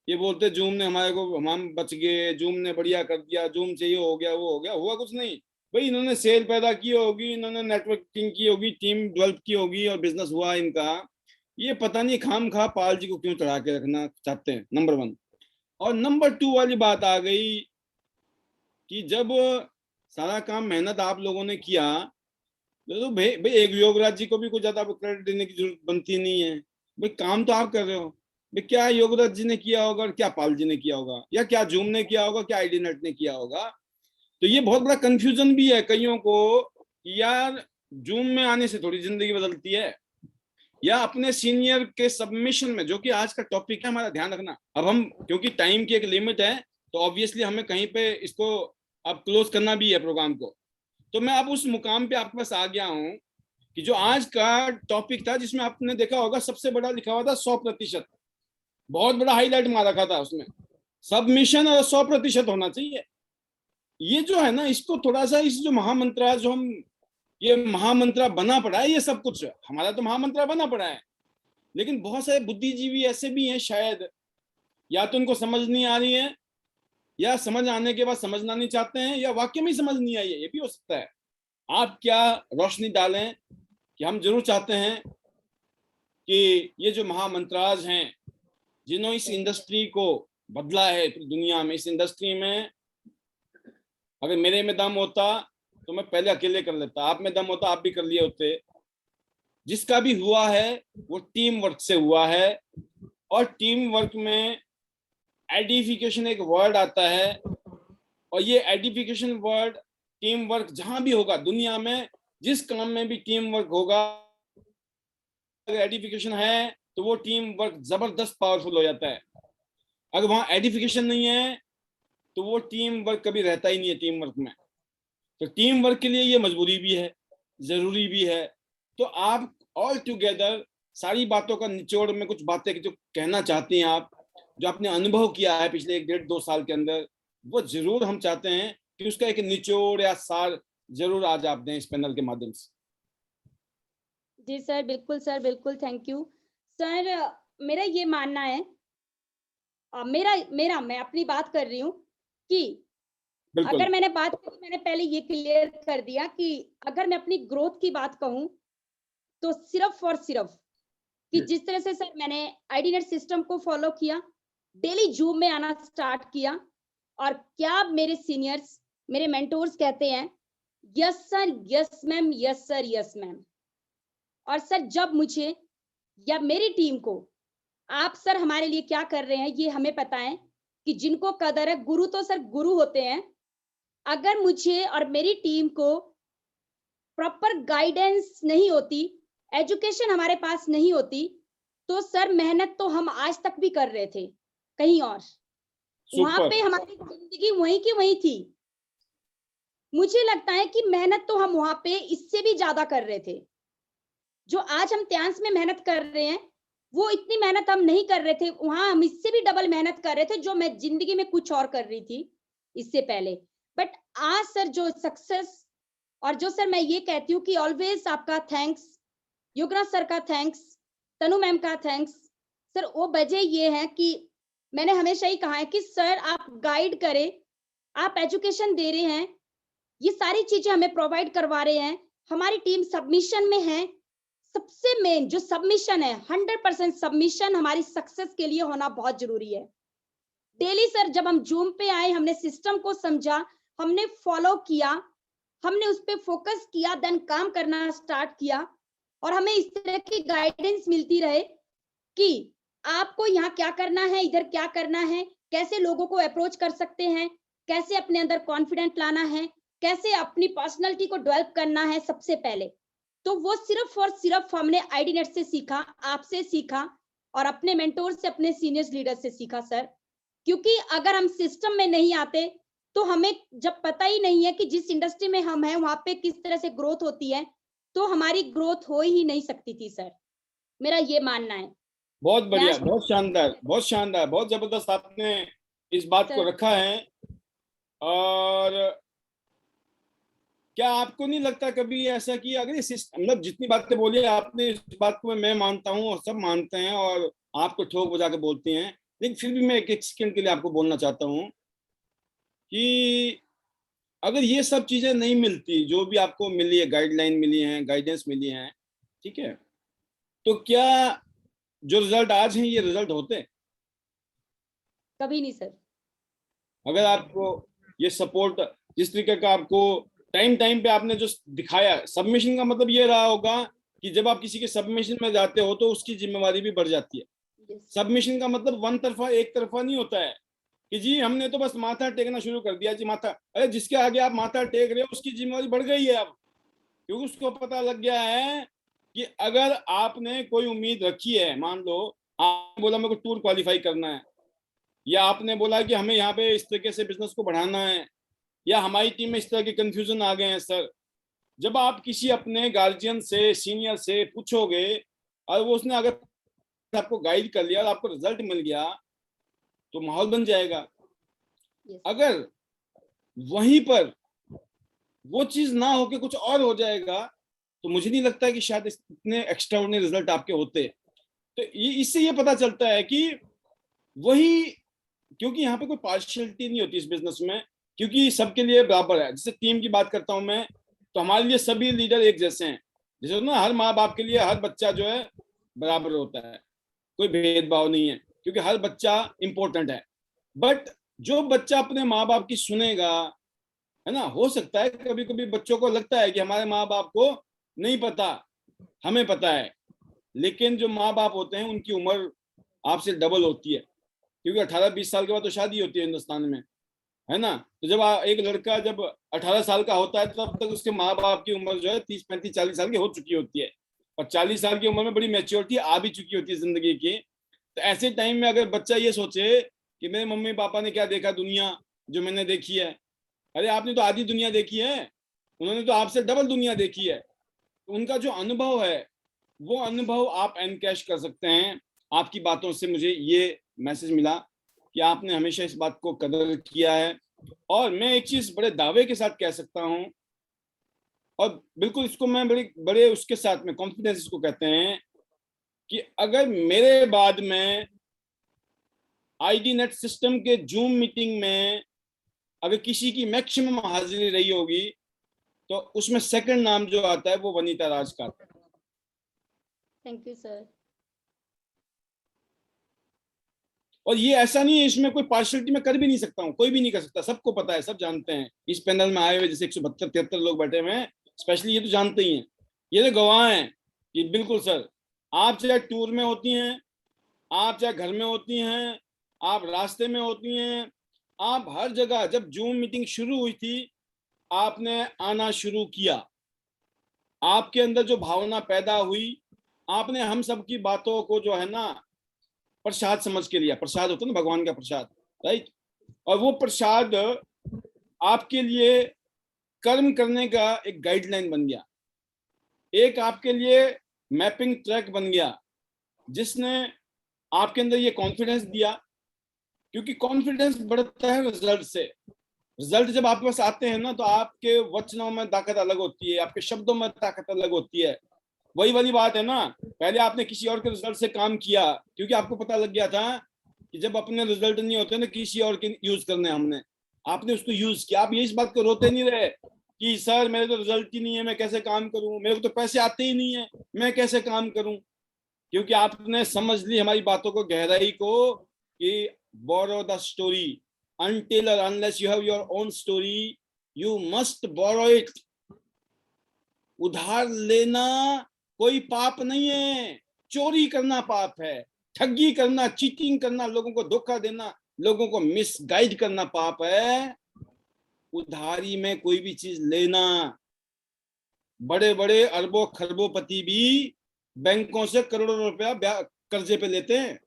ये बोलते जूम ने हमारे को, हम बच गए, जूम ने बढ़िया कर दिया, जूम से ये हो गया, वो हो गया, हुआ कुछ नहीं। भाई इन्होंने सेल पैदा की होगी, इन्होंने नेटवर्किंग की होगी, टीम डेवलप की होगी और बिजनेस हुआ इनका। ये पता नहीं खाम खा पाल जी को क्यों चढ़ा के रखना चाहते हैं, नंबर 1। और नंबर 2 वाली बात आ गई कि जब सारा काम मेहनत आप लोगों ने किया, तो भाई भाई एक योगराज जी को भी कुछ ज्यादा क्रेडिट देने की जरूरत बनती नहीं है। भाई काम तो आप कर रहे हो। भाई क्या योगराज जी ने किया होगा, क्या पाल जी ने किया होगा, या क्या जूम ने किया होगा, क्या आईडी नेट ने किया होगा। तो ये बहुत बड़ा कंफ्यूजन भी है कईयों को, यार जूम में आने से थोड़ी जिंदगी बदलती है, या अपने सीनियर के सबमिशन में, जो कि आज का टॉपिक है हमारा, ध्यान रखना। अब हम क्योंकि टाइम की एक लिमिट है, तो ऑब्वियसली हमें कहीं पे इसको अब क्लोज करना भी है प्रोग्राम को। तो मैं अब उस मुकाम पे आपके पास आ गया हूँ कि जो आज का टॉपिक था, जिसमें आपने देखा होगा सबसे बड़ा लिखा हुआ था 100%, बहुत बड़ा हाईलाइट मार रखा था उसमें, सबमिशन और 100% होना चाहिए। ये जो है ना, इसको थोड़ा सा, इस जो महामंत्र जो हम, ये महामंत्र बना पड़ा है, ये सब कुछ हमारा तो महामंत्र बना पड़ा है, लेकिन बहुत सारे बुद्धिजीवी ऐसे भी हैं शायद, या तो उनको समझ नहीं आ रही है, या समझ आने के बाद समझना नहीं चाहते हैं, या वाक्य में ही समझ नहीं आई है, ये भी हो सकता है। आप क्या रोशनी डालें कि हम जरूर चाहते हैं कि ये जो महामंत्राज हैं, जिन्होंने इस इंडस्ट्री को बदला है पूरी दुनिया में, इस इंडस्ट्री में अगर मेरे में दम होता तो मैं पहले अकेले कर लेता, आप में दम होता आप भी कर लिए होते। जिसका भी हुआ है वो टीम वर्क से हुआ है, और टीम वर्क में एडिफिकेशन एक वर्ड आता है, और ये एडिफिकेशन वर्ड, टीम वर्क जहां भी होगा दुनिया में, जिस काम में भी टीम वर्क होगा, अगर एडिफिकेशन है तो वो टीम वर्क जबरदस्त पावरफुल हो जाता है। अगर वहां एडिफिकेशन नहीं है तो वो टीम वर्क कभी रहता ही नहीं है टीम वर्क में। तो टीम वर्क के लिए ये मजबूरी भी है, जरूरी भी है। तो आप ऑल टुगेदर सारी बातों का निचोड़ में कुछ बातें जो कहना चाहती हैं आप, जो आपने अनुभव किया है पिछले 1-1.5-2 साल के अंदर, वो जरूर हम चाहते हैं कि उसका एक निचोड़ या सार जरूर आज आप दें इस पैनल के माध्यम से। जी सर, बिल्कुल सर, बिल्कुल, थैंक यू सर। मेरा ये मानना है, मेरा मेरा मैं अपनी बात कर रही हूँ कि बिल्कुल अगर मैंने बात की, मैंने पहले ये क्लियर कर दिया कि अगर मैं अपनी ग्रोथ की बात कहूँ तो सिर्फ और सिर्फ कि जिस तरह से सर मैंने आईडीनेट सिस्टम को फॉलो किया, डेली जूम में आना स्टार्ट किया, और क्या मेरे सीनियर्स, मेरे मेंटोर्स कहते हैं, yes sir, yes ma'am, yes sir, yes ma'am. और सर जब मुझे या मेरी टीम को आप सर हमारे लिए क्या कर रहे हैं ये हमें पता है, कि जिनको कदर है, गुरु तो सर गुरु होते हैं। अगर मुझे और मेरी टीम को प्रॉपर गाइडेंस नहीं होती, एजुकेशन हमारे पास नहीं होती, तो सर मेहनत तो हम आज तक भी कर रहे थे कहीं और, वहां पे हमारी जिंदगी वहीं की वहीं थी। मुझे लगता है कि मेहनत तो हम वहां पे इससे भी ज्यादा कर रहे थे। जो आज हम त्यांस में मेहनत कर रहे हैं, वो इतनी मेहनत हम नहीं कर रहे थे, वहां हम इससे भी डबल मेहनत कर रहे थे, जो मैं जिंदगी में कुछ और कर रही थी इससे पहले। बट आज सर जो सक्सेस, और जो सर मैं ये कहती हूँ कि ऑलवेज आपका थैंक्स, युगराज सर का थैंक्स, तनु मैम का थैंक्स सर। वो वजह ये है कि मैंने हमेशा ही कहा है कि सर आप गाइड करें, आप एजुकेशन दे रहे हैं, ये सारी चीजें हमें प्रोवाइड करवा रहे हैं, हमारी टीम सबमिशन में है। सबसे मेन जो सबमिशन है, 100% सबमिशन हमारी सक्सेस के लिए होना बहुत जरूरी है। डेली सर जब हम जूम पे आए, हमने सिस्टम को समझा, हमने फॉलो किया, हमने उस पर फोकस किया, देन काम करना स्टार्ट किया, और हमें इस तरह की गाइडेंस मिलती रहे कि आपको यहाँ क्या करना है, इधर क्या करना है, कैसे लोगों को अप्रोच कर सकते हैं, कैसे अपने अंदर कॉन्फिडेंट लाना है, कैसे अपनी पर्सनैलिटी को डेवलप करना है सबसे पहले। तो वो सिर्फ और सिर्फ हमने आईडीनेट से सीखा, आपसे सीखा, और अपने मेंटोर से, अपने सीनियर्स लीडर से सीखा सर। क्योंकि अगर हम सिस्टम में नहीं आते तो हमें जब पता ही नहीं है कि जिस इंडस्ट्री में हम हैं वहां पे किस तरह से ग्रोथ होती है, तो हमारी ग्रोथ हो ही नहीं सकती थी सर। मेरा ये मानना है। बहुत बढ़िया, बहुत शानदार, बहुत शानदार, बहुत जबरदस्त आपने इस बात को रखा है। और क्या आपको नहीं लगता कभी ऐसा कि अगर इस मतलब जितनी बातें बोली आपने, इस बात को मैं मानता हूँ और सब मानते हैं और आपको ठोक बजा के बोलती हैं, लेकिन फिर भी मैं एक सेकंड के लिए आपको बोलना चाहता हूँ कि अगर ये सब चीजें नहीं मिलती, जो भी आपको मिली है, गाइडलाइन मिली है, गाइडेंस मिली है, ठीक है, तो क्या जो रिजल्ट आज हैं ये रिजल्ट होते? कभी नहीं सर। अगर आपको ये सपोर्ट, जिस तरीके का आपको टाइम टाइम पे आपने जो दिखाया, सबमिशन का मतलब ये रहा होगा कि जब आप किसी के सबमिशन में जाते हो तो उसकी जिम्मेवारी भी बढ़ जाती है। सबमिशन का मतलब वन तरफा, एक तरफा नहीं होता है कि जी हमने तो बस माथा टेकना शुरू कर दिया जी माथा। अरे जिसके आगे आप माथा टेक रहे हो उसकी जिम्मेवारी बढ़ गई है अब, क्योंकि उसको पता लग गया है कि अगर आपने कोई उम्मीद रखी है, मान लो आपने बोला मेरे को टूर क्वालिफाई करना है, या आपने बोला कि हमें यहाँ पे इस तरीके से बिजनेस को बढ़ाना है, या हमारी टीम में इस तरह के कंफ्यूजन आ गए हैं सर, जब आप किसी अपने गार्जियन से, सीनियर से पूछोगे और वो उसने अगर आपको गाइड कर लिया और आपको रिजल्ट मिल गया तो माहौल बन जाएगा। Yes. अगर वहीं पर वो चीज ना होके कुछ और हो जाएगा तो मुझे नहीं लगता है कि शायद इतने एक्स्ट्राऑर्डिनरी रिजल्ट आपके होते। तो ये इससे ये पता चलता है कि वही, क्योंकि यहाँ पे कोई पार्शियलिटी नहीं होती इस बिजनेस में, क्योंकि सबके लिए बराबर है। जैसे टीम की बात करता हूँ मैं, तो हमारे लिए सभी लीडर एक जैसे हैं। जैसे ना हर माँ बाप के लिए हर बच्चा जो है बराबर होता है, कोई भेदभाव नहीं है, क्योंकि हर बच्चा इंपॉर्टेंट है। बट जो बच्चा अपने माँ बाप की सुनेगा, है ना, हो सकता है कभी कभी बच्चों को लगता है कि हमारे माँ बाप को नहीं पता, हमें पता है, लेकिन जो माँ बाप होते हैं उनकी उम्र आपसे डबल होती है, क्योंकि 18-20 साल के बाद तो शादी होती है हिंदुस्तान में, है ना। तो जब एक लड़का जब 18 साल का होता है तब तक उसके माँ बाप की उम्र जो है 30-35-40 साल की हो चुकी होती है, और 40 साल की उम्र में बड़ी मैच्योरिटी आ भी चुकी होती है जिंदगी की। तो ऐसे टाइम में अगर बच्चा ये सोचे कि मेरे मम्मी पापा ने क्या देखा दुनिया जो मैंने देखी है, अरे आपने तो आधी दुनिया देखी है, उन्होंने तो आपसे डबल दुनिया देखी है। तो उनका जो अनुभव है वो अनुभव आप एनकैश कर सकते हैं। आपकी बातों से मुझे ये मैसेज मिला कि आपने हमेशा इस बात को कदर किया है। और मैं एक चीज बड़े दावे के साथ कह सकता हूं, और बिल्कुल इसको मैं बड़े बड़े उसके साथ में कॉन्फिडेंस इसको कहते हैं, कि अगर मेरे बाद में आईडी नेट सिस्टम के जूम मीटिंग में अगर किसी की मैक्सिमम हाजिरी रही होगी तो उसमें सेकंड नाम जो आता है वो वनीता राज का। Thank you sir. और ये ऐसा नहीं है, इसमें कोई पार्शियलिटी मैं कर भी नहीं सकता हूँ, कोई भी नहीं कर सकता, सबको पता है, सब जानते हैं। इस पैनल में आए हुए जैसे 172-73 लोग बैठे हुए हैं, स्पेशली ये तो जानते ही हैं, ये तो गवाह हैं कि बिल्कुल सर, आप चाहे टूर में होती हैं, आप चाहे घर में होती हैं, आप रास्ते में होती हैं, आप हर जगह जब जूम मीटिंग शुरू हुई थी आपने आना शुरू किया, आपके अंदर जो भावना पैदा हुई, आपने हम सब की बातों को जो है ना प्रसाद समझ के लिया। प्रसाद होता है ना भगवान का प्रसाद, राइट। और वो प्रसाद आपके लिए कर्म करने का एक गाइडलाइन बन गया, एक आपके लिए मैपिंग ट्रैक बन गया, जिसने आपके अंदर ये कॉन्फिडेंस दिया। क्योंकि कॉन्फिडेंस बढ़ता है रिजल्ट से। रिजल्ट जब आपके पास आते हैं ना तो आपके वचनों में ताकत अलग होती है, आपके शब्दों में ताकत अलग होती है। वही वाली बात है ना, पहले आपने किसी और के रिजल्ट से काम किया क्योंकि आपको पता लग गया था कि जब अपने रिजल्ट नहीं होते ना किसी और के यूज करने, हमने आपने उसको यूज किया। आप ये इस बात को रोते नहीं रहे कि सर मेरे तो रिजल्ट ही नहीं है, मैं कैसे काम करूं, मेरे को तो पैसे आते ही नहीं है, मैं कैसे काम करूं। क्योंकि आपने समझ ली हमारी बातों को, गहराई को, कि borrow the story until or unless you have your own story you must borrow it। उधार लेना कोई पाप नहीं है, चोरी करना पाप है, ठगी करना, चीटिंग करना, लोगों को धोखा देना, लोगों को मिसगाइड करना पाप है। उधारी में कोई भी चीज लेना, बड़े बड़े अरबों खरबोपति भी बैंकों से करोड़ों रुपया कर्जे पे लेते हैं।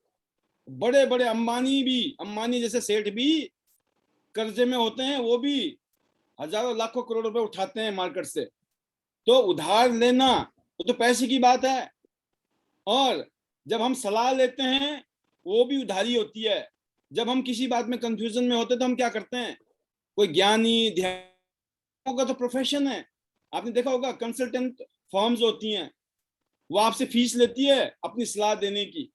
बड़े बड़े अंबानी भी, अंबानी जैसे सेठ भी कर्जे में होते हैं, वो भी हजारों लाखों करोड़ रुपए उठाते हैं मार्केट से। तो उधार लेना वो तो पैसे की बात है, और जब हम सलाह लेते हैं वो भी उधारी होती है। जब हम किसी बात में कंफ्यूजन में होते हैं तो हम क्या करते हैं, कोई ज्ञानी ध्यान का तो प्रोफेशन है, आपने देखा होगा कंसल्टेंट फर्म्स होती हैं, वो आपसे फीस लेती है अपनी सलाह देने की,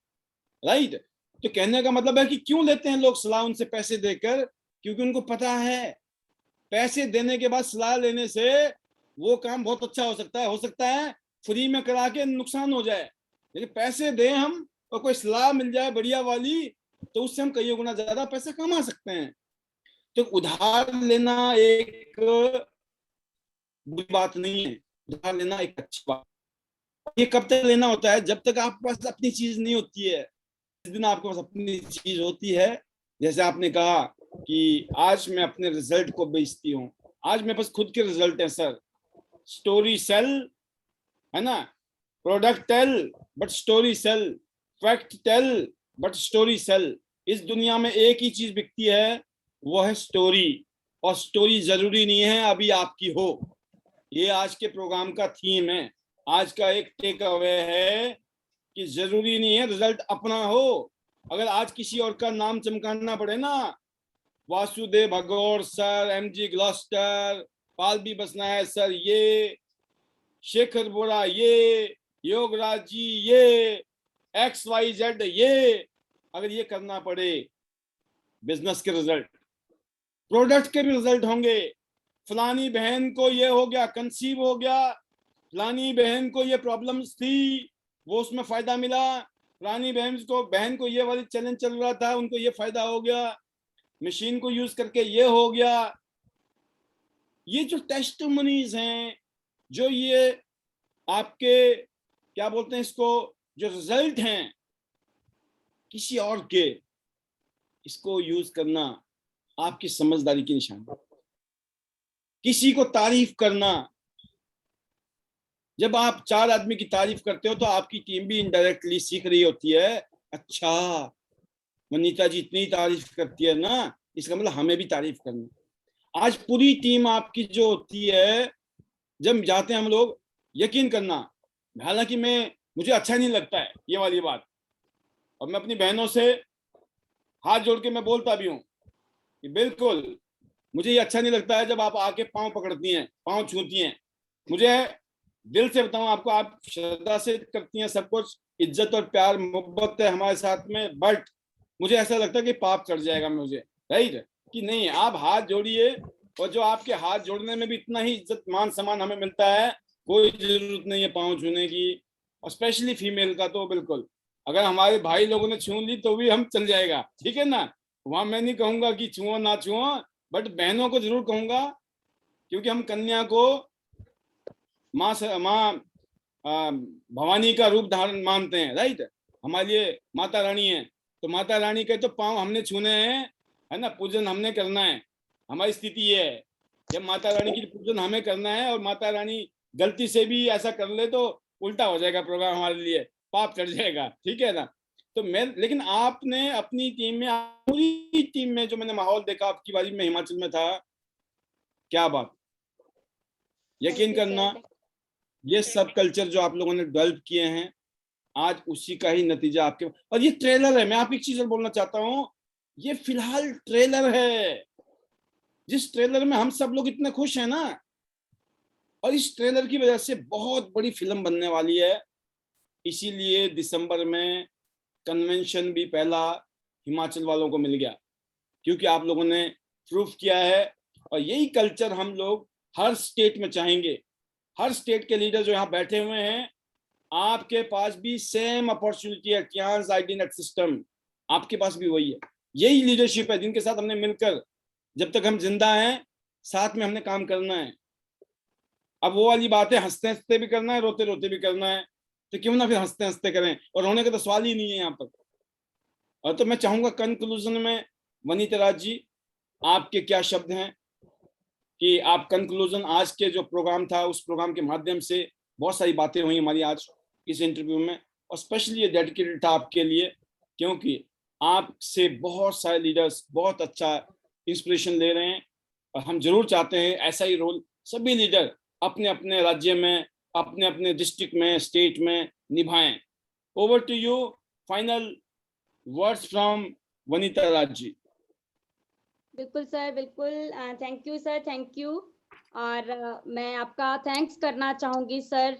राइट। तो कहने का मतलब है कि क्यों लेते हैं लोग सलाह उनसे पैसे देकर, क्योंकि उनको पता है पैसे देने के बाद सलाह लेने से वो काम बहुत अच्छा हो सकता है फ्री में करा के नुकसान हो जाए, लेकिन पैसे दें हम और कोई सलाह मिल जाए बढ़िया वाली तो उससे हम कई गुना ज्यादा पैसे कमा सकते हैं। तो उधार लेना एक बुरी बात नहीं है, उधार लेना एक अच्छी बात। ये कब तक लेना होता है, जब तक आपके पास अपनी चीज नहीं होती है। जिस दिन आपके पास अपनी चीज होती है, जैसे आपने कहा कि आज मैं अपने रिजल्ट को बेचती हूँ, आज मेरे पास खुद के रिजल्ट है सर। स्टोरी सेल, है ना, product tell but story sell, fact tell but story sell. इस दुनिया में एक ही चीज बिकती है, वो है स्टोरी। और स्टोरी जरूरी नहीं है अभी आपकी हो, ये आज के प्रोग्राम का थीम है। आज का एक टेक अवे है कि जरूरी नहीं है रिजल्ट अपना हो। अगर आज किसी और का नाम चमकाना पड़े ना, Vasudev Bhagor sir, MG Gloster, Pal B Basnayak sir, ये शेखर बोरा, ये योगराज जी, ये XYZ, ये अगर ये करना पड़े, बिजनेस के रिजल्ट, प्रोडक्ट के भी रिजल्ट होंगे। फलानी बहन को ये हो गया, कंसीव हो गया, फलानी बहन को ये प्रॉब्लम्स थी, वो उसमें फायदा मिला, फलानी बहन को ये वाली चैलेंज चल रहा था, उनको ये फायदा हो गया, मशीन को यूज करके ये हो गया। ये जो टेस्टिमोनीज हैं, जो ये आपके क्या बोलते हैं इसको, जो रिजल्ट हैं किसी और के, इसको यूज करना आपकी समझदारी की निशानी। किसी को तारीफ करना, जब आप 4 आदमी की तारीफ करते हो तो आपकी टीम भी इनडायरेक्टली सीख रही होती है, अच्छा वनीता जी इतनी तारीफ करती है ना, इसका मतलब हमें भी तारीफ करना। आज पूरी टीम आपकी जो होती है, जब जाते हैं हम लोग, यकीन करना, हालांकि मुझे अच्छा नहीं लगता है ये वाली बात, और मैं अपनी बहनों से हाथ जोड़ के मैं बोलता भी हूँ कि बिल्कुल मुझे ये अच्छा नहीं लगता है जब आप आके पांव पकड़ती हैं, पांव छूती हैं। मुझे दिल से बताऊं आपको, आप श्रद्धा से करती हैं, सब कुछ इज्जत और प्यार मोहब्बत है हमारे साथ में, बट मुझे ऐसा लगता है कि पाप चढ़ जाएगा मुझे, राइट, कि नहीं आप हाथ जोड़िए, और जो आपके हाथ जोड़ने में भी इतना ही इज्जत मान सम्मान हमें मिलता है, कोई जरूरत नहीं है पाँव छूने की, और स्पेशली फीमेल का तो बिल्कुल, अगर हमारे भाई लोगों ने छू ली तो भी हम चल जाएगा, ठीक है ना। वहां मैं नहीं कहूंगा कि छुओ ना छुओ, बट बहनों को जरूर कहूंगा, क्योंकि हम कन्या को माँ भवानी का रूप धारण मानते हैं, राइट, हमारे लिए माता रानी है, तो माता रानी के तो पांव हमने छूने हैं, है ना, पूजन हमने करना है। हमारी स्थिति ये है, जब माता रानी की पूजन हमें करना है, और माता रानी गलती से भी ऐसा कर ले तो उल्टा हो जाएगा प्रोग्राम, हमारे लिए पाप चढ़ जाएगा, ठीक है ना। तो लेकिन आपने अपनी टीम में, पूरी टीम में जो मैंने माहौल देखा आपकी बारी में हिमाचल में था, क्या बात, यकीन करना, ये सब कल्चर जो आप लोगों ने डेवलप किए हैं, आज उसी का ही नतीजा आपके। और ये ट्रेलर है, मैं आप एक चीज और बोलना चाहता हूं, ये फिलहाल ट्रेलर है, जिस ट्रेलर में हम सब लोग इतने खुश हैं ना, और इस ट्रेलर की वजह से बहुत बड़ी फिल्म बनने वाली है। इसीलिए दिसंबर में कन्वेंशन भी पहला हिमाचल वालों को मिल गया, क्योंकि आप लोगों ने प्रूफ किया है, और यही कल्चर हम लोग हर स्टेट में चाहेंगे। हर स्टेट के लीडर जो यहाँ बैठे हुए हैं, आपके पास भी सेम अपॉर्चुनिटी है, ट्रांस आईडी सिस्टम, आपके पास भी वही है, यही लीडरशिप है जिनके साथ हमने मिलकर, जब तक हम जिंदा हैं, साथ में हमने काम करना है। अब वो वाली बात है, हंसते हंसते भी करना है, रोते रोते भी करना है, तो क्यों ना फिर हंसते हंसते करें, और रोने का तो सवाल ही नहीं है यहाँ पर। और तो मैं चाहूंगा कंक्लूजन में, वनीता राज जी, आपके क्या शब्द हैं कि आप कंक्लूजन, आज के जो प्रोग्राम था उस प्रोग्राम के माध्यम से बहुत सारी बातें हुई हमारी आज इस इंटरव्यू में, और स्पेशली ये डेडिकेटेड था आपके लिए, क्योंकि आपसे बहुत सारे लीडर्स बहुत अच्छा इंस्पिरेशन ले रहे हैं, और हम जरूर चाहते हैं ऐसा ही रोल सभी लीडर अपने अपने राज्य में, अपने अपने डिस्ट्रिक्ट में, स्टेट में निभाएं। Over to you, final words from Vanita Raj ji. बिल्कुल सर, बिल्कुल, thank you sir, thank you. और मैं आपका थैंक्स करना चाहूँगी सर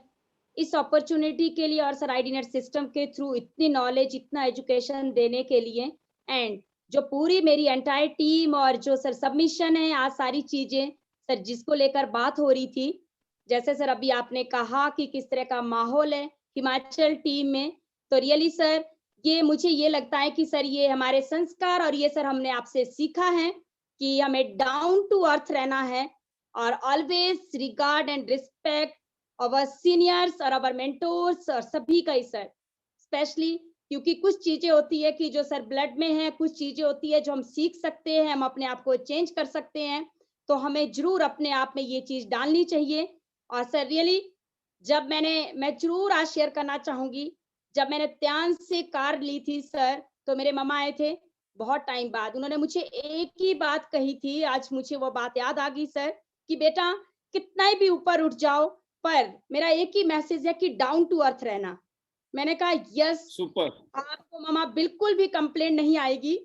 इस अपॉर्चुनिटी के लिए, और सर आईडी नेट सिस्टम के थ्रू इतनी नॉलेज, इतना एजुकेशन देने के लिए, एंड जो पूरी मेरी एंटायर टीम, और जो सर सबमिशन है, आज सारी चीज़ें सर जिसको लेकर बात हो रही थी, जैसे सर अभी आपने कहा कि किस तरह का माहौल है हिमाचल टीम में, तो रियली सर ये मुझे ये लगता है कि सर ये हमारे संस्कार, और ये सर हमने आपसे सीखा है कि हमें डाउन टू अर्थ रहना है, और always regard and respect our seniors और आवर मेंटोर्स, और सभी का ही सर, स्पेशली क्योंकि कुछ चीजें होती है कि जो सर ब्लड में है, कुछ चीजें होती है जो हम सीख सकते हैं, हम अपने आप को चेंज कर सकते हैं, तो हमें जरूर अपने आप में ये चीज डालनी चाहिए। और सर रियली जब मैं जरूर आज शेयर करना चाहूंगी, जब मैंने त्यान से कार ली थी सर, तो मेरे मामा आए थे बहुत टाइम बाद, उन्होंने मुझे एक ही बात कही थी, आज मुझे वो बात याद आ गई सर, कि बेटा कितना भी ऊपर उठ जाओ, पर मेरा एक ही मैसेज है कि डाउन टू अर्थ रहना। मैंने कहा यस, सुपर। आपको मामा बिल्कुल भी कंप्लेंट नहीं आएगी।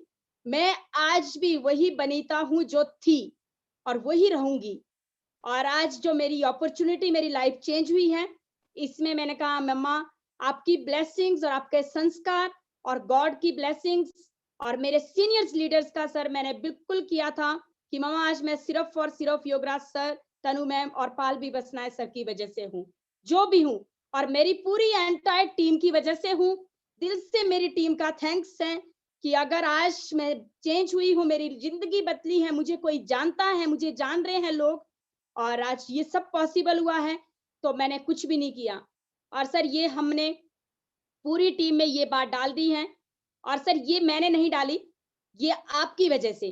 मैं आज भी वही बनीता हूँ जो थी, और वही रहूंगी। और आज जो मेरी अपॉर्चुनिटी, मेरी लाइफ चेंज हुई है, इसमें मैंने कहा मम्मा आपकी ब्लेसिंग्स और आपके संस्कार और गॉड की ब्लेसिंग्स और मेरे सीनियर्स लीडर्स का सर मैंने बिल्कुल किया था कि मम्मा आज मैं सिर्फ और सिर्फ योगराज सर, तनु मैम और पाल भी बसनाए सर की वजह से हूँ, जो भी हूँ, और मेरी पूरी एंटायर टीम की वजह से हूँ। दिल से मेरी टीम का थैंक्स है कि अगर आज मैं चेंज हुई हूँ, मेरी जिंदगी बदली है, मुझे कोई जानता है, मुझे जान रहे हैं लोग, और आज ये सब पॉसिबल हुआ है, तो मैंने कुछ भी नहीं किया। और सर ये हमने पूरी टीम में ये बात डाल दी है, और सर ये मैंने नहीं डाली, ये आपकी वजह से।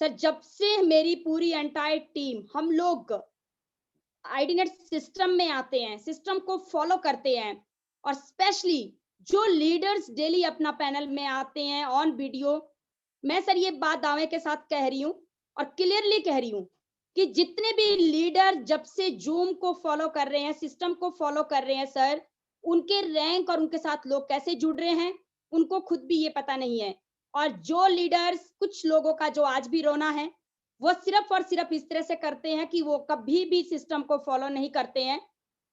सर जब से मेरी पूरी एंटायर टीम, हम लोग आईडीनेट सिस्टम में आते हैं, सिस्टम को फॉलो करते हैं, और स्पेशली जो लीडर्स डेली अपना पैनल में आते हैं ऑन वीडियो, मैं सर ये बात दावे के साथ कह रही हूँ और क्लियरली कह रही हूँ कि जितने भी लीडर जब से जूम को फॉलो कर रहे हैं, सिस्टम को फॉलो कर रहे हैं सर, उनके रैंक और उनके साथ लोग कैसे जुड़ रहे हैं, उनको खुद भी ये पता नहीं है। और जो लीडर्स, कुछ लोगों का जो आज भी रोना है, वो सिर्फ और सिर्फ इस तरह से करते हैं कि वो कभी भी सिस्टम को फॉलो नहीं करते हैं,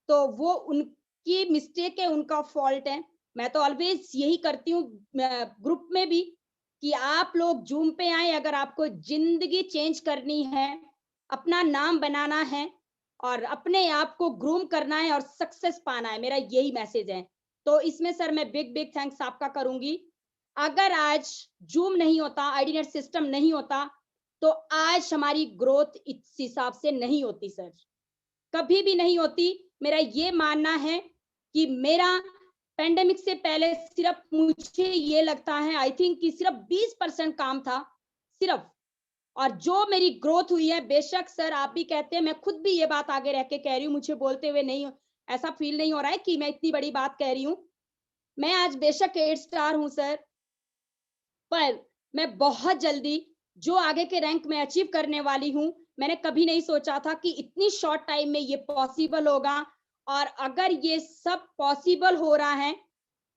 तो वो उनकी मिस्टेक है, उनका फॉल्ट है। मैं तो ऑलवेज यही करती हूँ ग्रुप में भी कि आप लोग जूम पे आए, अगर आपको जिंदगी चेंज करनी है, अपना नाम बनाना है और अपने आप को ग्रूम करना है और सक्सेस पाना है, मेरा यही मैसेज है। तो इसमें सर मैं बिग बिग थैंक्स आपका करूंगी। अगर आज जूम नहीं होता, आईडीनेट सिस्टम नहीं होता, तो आज हमारी ग्रोथ इस हिसाब से नहीं होती सर, कभी भी नहीं होती। मेरा ये मानना है कि मेरा पेंडेमिक से पहले सिर्फ मुझे ये लगता है, आई थिंक कि सिर्फ 20% काम था सिर्फ, और जो मेरी ग्रोथ हुई है, बेशक सर आप भी कहते हैं, मैं खुद भी ये बात आगे रह के कह रही हूँ, मुझे बोलते हुए नहीं ऐसा फील नहीं हो रहा है कि मैं इतनी बड़ी बात कह रही हूँ। मैं आज बेशक 8 स्टार हूँ सर, पर मैं बहुत जल्दी जो आगे के रैंक में अचीव करने वाली हूँ, मैंने कभी नहीं सोचा था कि इतनी शॉर्ट टाइम में ये पॉसिबल होगा। और अगर ये सब पॉसिबल हो रहा है,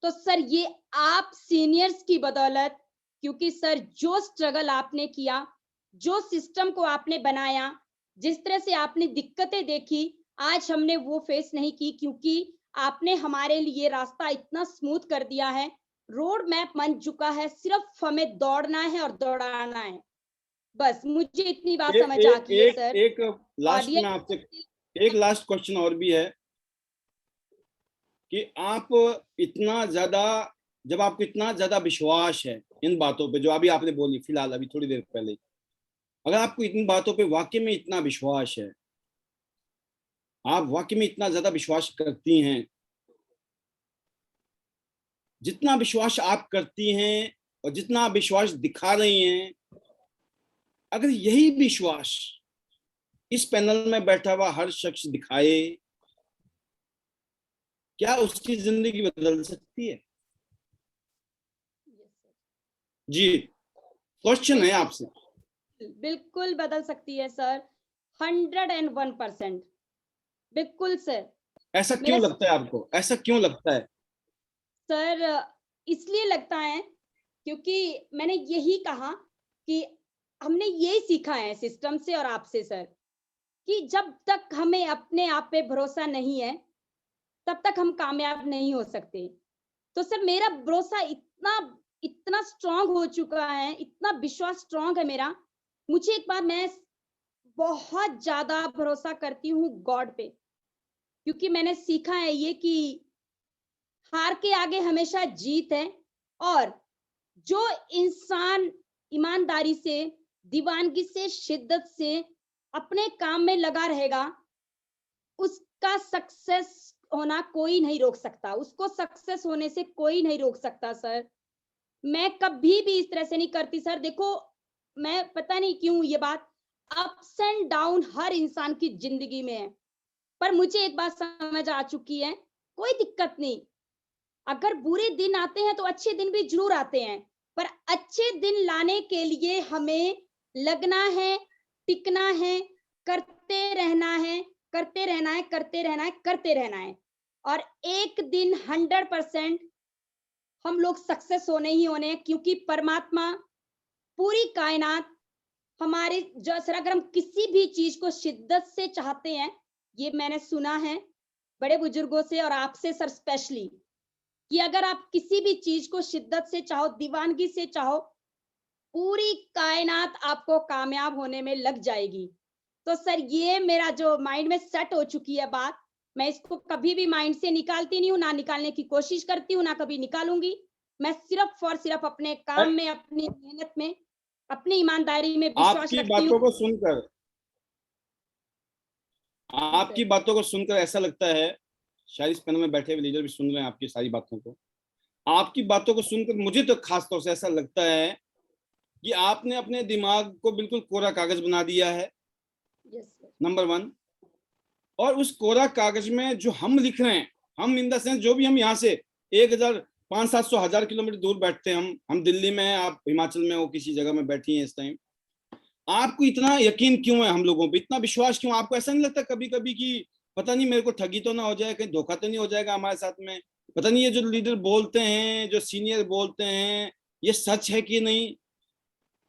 तो सर ये आप सीनियर्स की बदौलत, क्योंकि सर जो स्ट्रगल आपने किया, जो सिस्टम को आपने बनाया, जिस तरह से आपने दिक्कतें देखी, आज हमने वो फेस नहीं की, क्योंकि आपने हमारे लिए रास्ता इतना स्मूथ कर दिया है, रोड मैप बन चुका है, सिर्फ हमें दौड़ना है और दौड़ाना है। बस मुझे इतनी बात समझ आ गई है एक सर। एक और लास्ट ये में आपसे एक लास्ट क्वेश्चन और भी है कि आप इतना ज्यादा, जब आपको इतना ज्यादा विश्वास है इन बातों पे जो अभी आपने बोली फिलहाल अभी थोड़ी देर पहले, अगर आपको इन बातों पे वाकई में इतना विश्वास है, आप वाकई में इतना ज्यादा विश्वास करती हैं, जितना विश्वास आप करती हैं और जितना आप विश्वास दिखा रही हैं, अगर यही विश्वास इस पैनल में बैठा हुआ हर शख्स दिखाए, क्या उसकी जिंदगी बदल सकती है? जी, क्वेश्चन है आपसे। बिल्कुल बदल सकती है सर, 101%। बिल्कुल सर। ऐसा क्यों मेरा लगता है आपको, ऐसा क्यों लगता है? सर इसलिए लगता है क्योंकि मैंने यही कहा कि हमने यही सीखा है सिस्टम से और आपसे सर, कि जब तक हमें अपने आप पे भरोसा नहीं है, तब तक हम कामयाब नहीं हो सकते। तो सर मेरा भरोसा इतना इतना स्ट्रांग हो चुका है, इतना विश्वास स्ट्रांग है मेरा। मुझे एक बार, मैं बहुत ज्यादा भरोसा करती हूँ गॉड पे, क्योंकि मैंने सीखा है ये कि हार के आगे हमेशा जीत है। और जो इंसान ईमानदारी से, दीवानगी से, शिद्दत से अपने काम में लगा रहेगा, उसका सक्सेस होना कोई नहीं रोक सकता, उसको सक्सेस होने से कोई नहीं रोक सकता सर। मैं कभी भी इस तरह से नहीं करती सर। देखो, मैं पता नहीं क्यों ये बात, अप्स एंड डाउन हर इंसान की जिंदगी में है, पर मुझे एक बात समझ आ चुकी है, कोई दिक्कत नहीं, अगर बुरे दिन आते हैं तो अच्छे दिन भी जरूर आते हैं, पर अच्छे दिन लाने के लिए हमें लगना है, टिकना है, करते रहना है, करते रहना है, करते रहना है, करते रहना है, और एक दिन 100% हम लोग सक्सेस होने ही होने हैं, क्योंकि परमात्मा, पूरी कायनात हमारे जो सर, अगर हम किसी भी चीज को शिद्दत से चाहते हैं, ये मैंने सुना है बड़े बुजुर्गों से और आपसे सर स्पेशली, कि अगर आप किसी भी चीज को शिद्दत से चाहो, दीवानगी से चाहो, पूरी कायनात आपको कामयाब होने में लग जाएगी। तो सर ये मेरा जो माइंड में सेट हो चुकी है बात, मैं इसको कभी भी माइंड से निकालती नहीं हूँ, ना निकालने की कोशिश करती हूँ, ना कभी निकालूंगी। मैं सिर्फ और सिर्फ अपने काम में, अपनी मेहनत में, अपनी ईमानदारी में विश्वास आपकी रखती बातों हूँ। को सुनकर, जी आपकी सर। बातों को सुनकर ऐसा लगता है, शायद इस पैनल में बैठे हुए लीडर भी सुन रहे हैं आपकी सारी बातों को। आपकी बातों को सुनकर मुझे तो खास तौर से ऐसा लगता है कि आपने अपने दिमाग को बिल्कुल कोरा कागज बना दिया है, यस सर। नंबर 1। और उस कोरा कागज में जो हम लिख रहे हैं, हम इन द सेंस जो भी हम यहाँ से 1,500-700 किलोमीटर दूर बैठते हैं, हम दिल्ली में हैं, आप हिमाचल में हो, किसी जगह में बैठी हैं इस टाइम, आपको इतना यकीन क्यों है हम लोगों पे, इतना विश्वास क्यों? आपको ऐसा नहीं लगता कभी कभी कि पता नहीं मेरे को ठगी तो ना हो जाए, कहीं धोखा तो नहीं हो जाएगा हमारे साथ में, पता नहीं ये जो लीडर बोलते हैं, जो सीनियर बोलते हैं, ये सच है कि नहीं?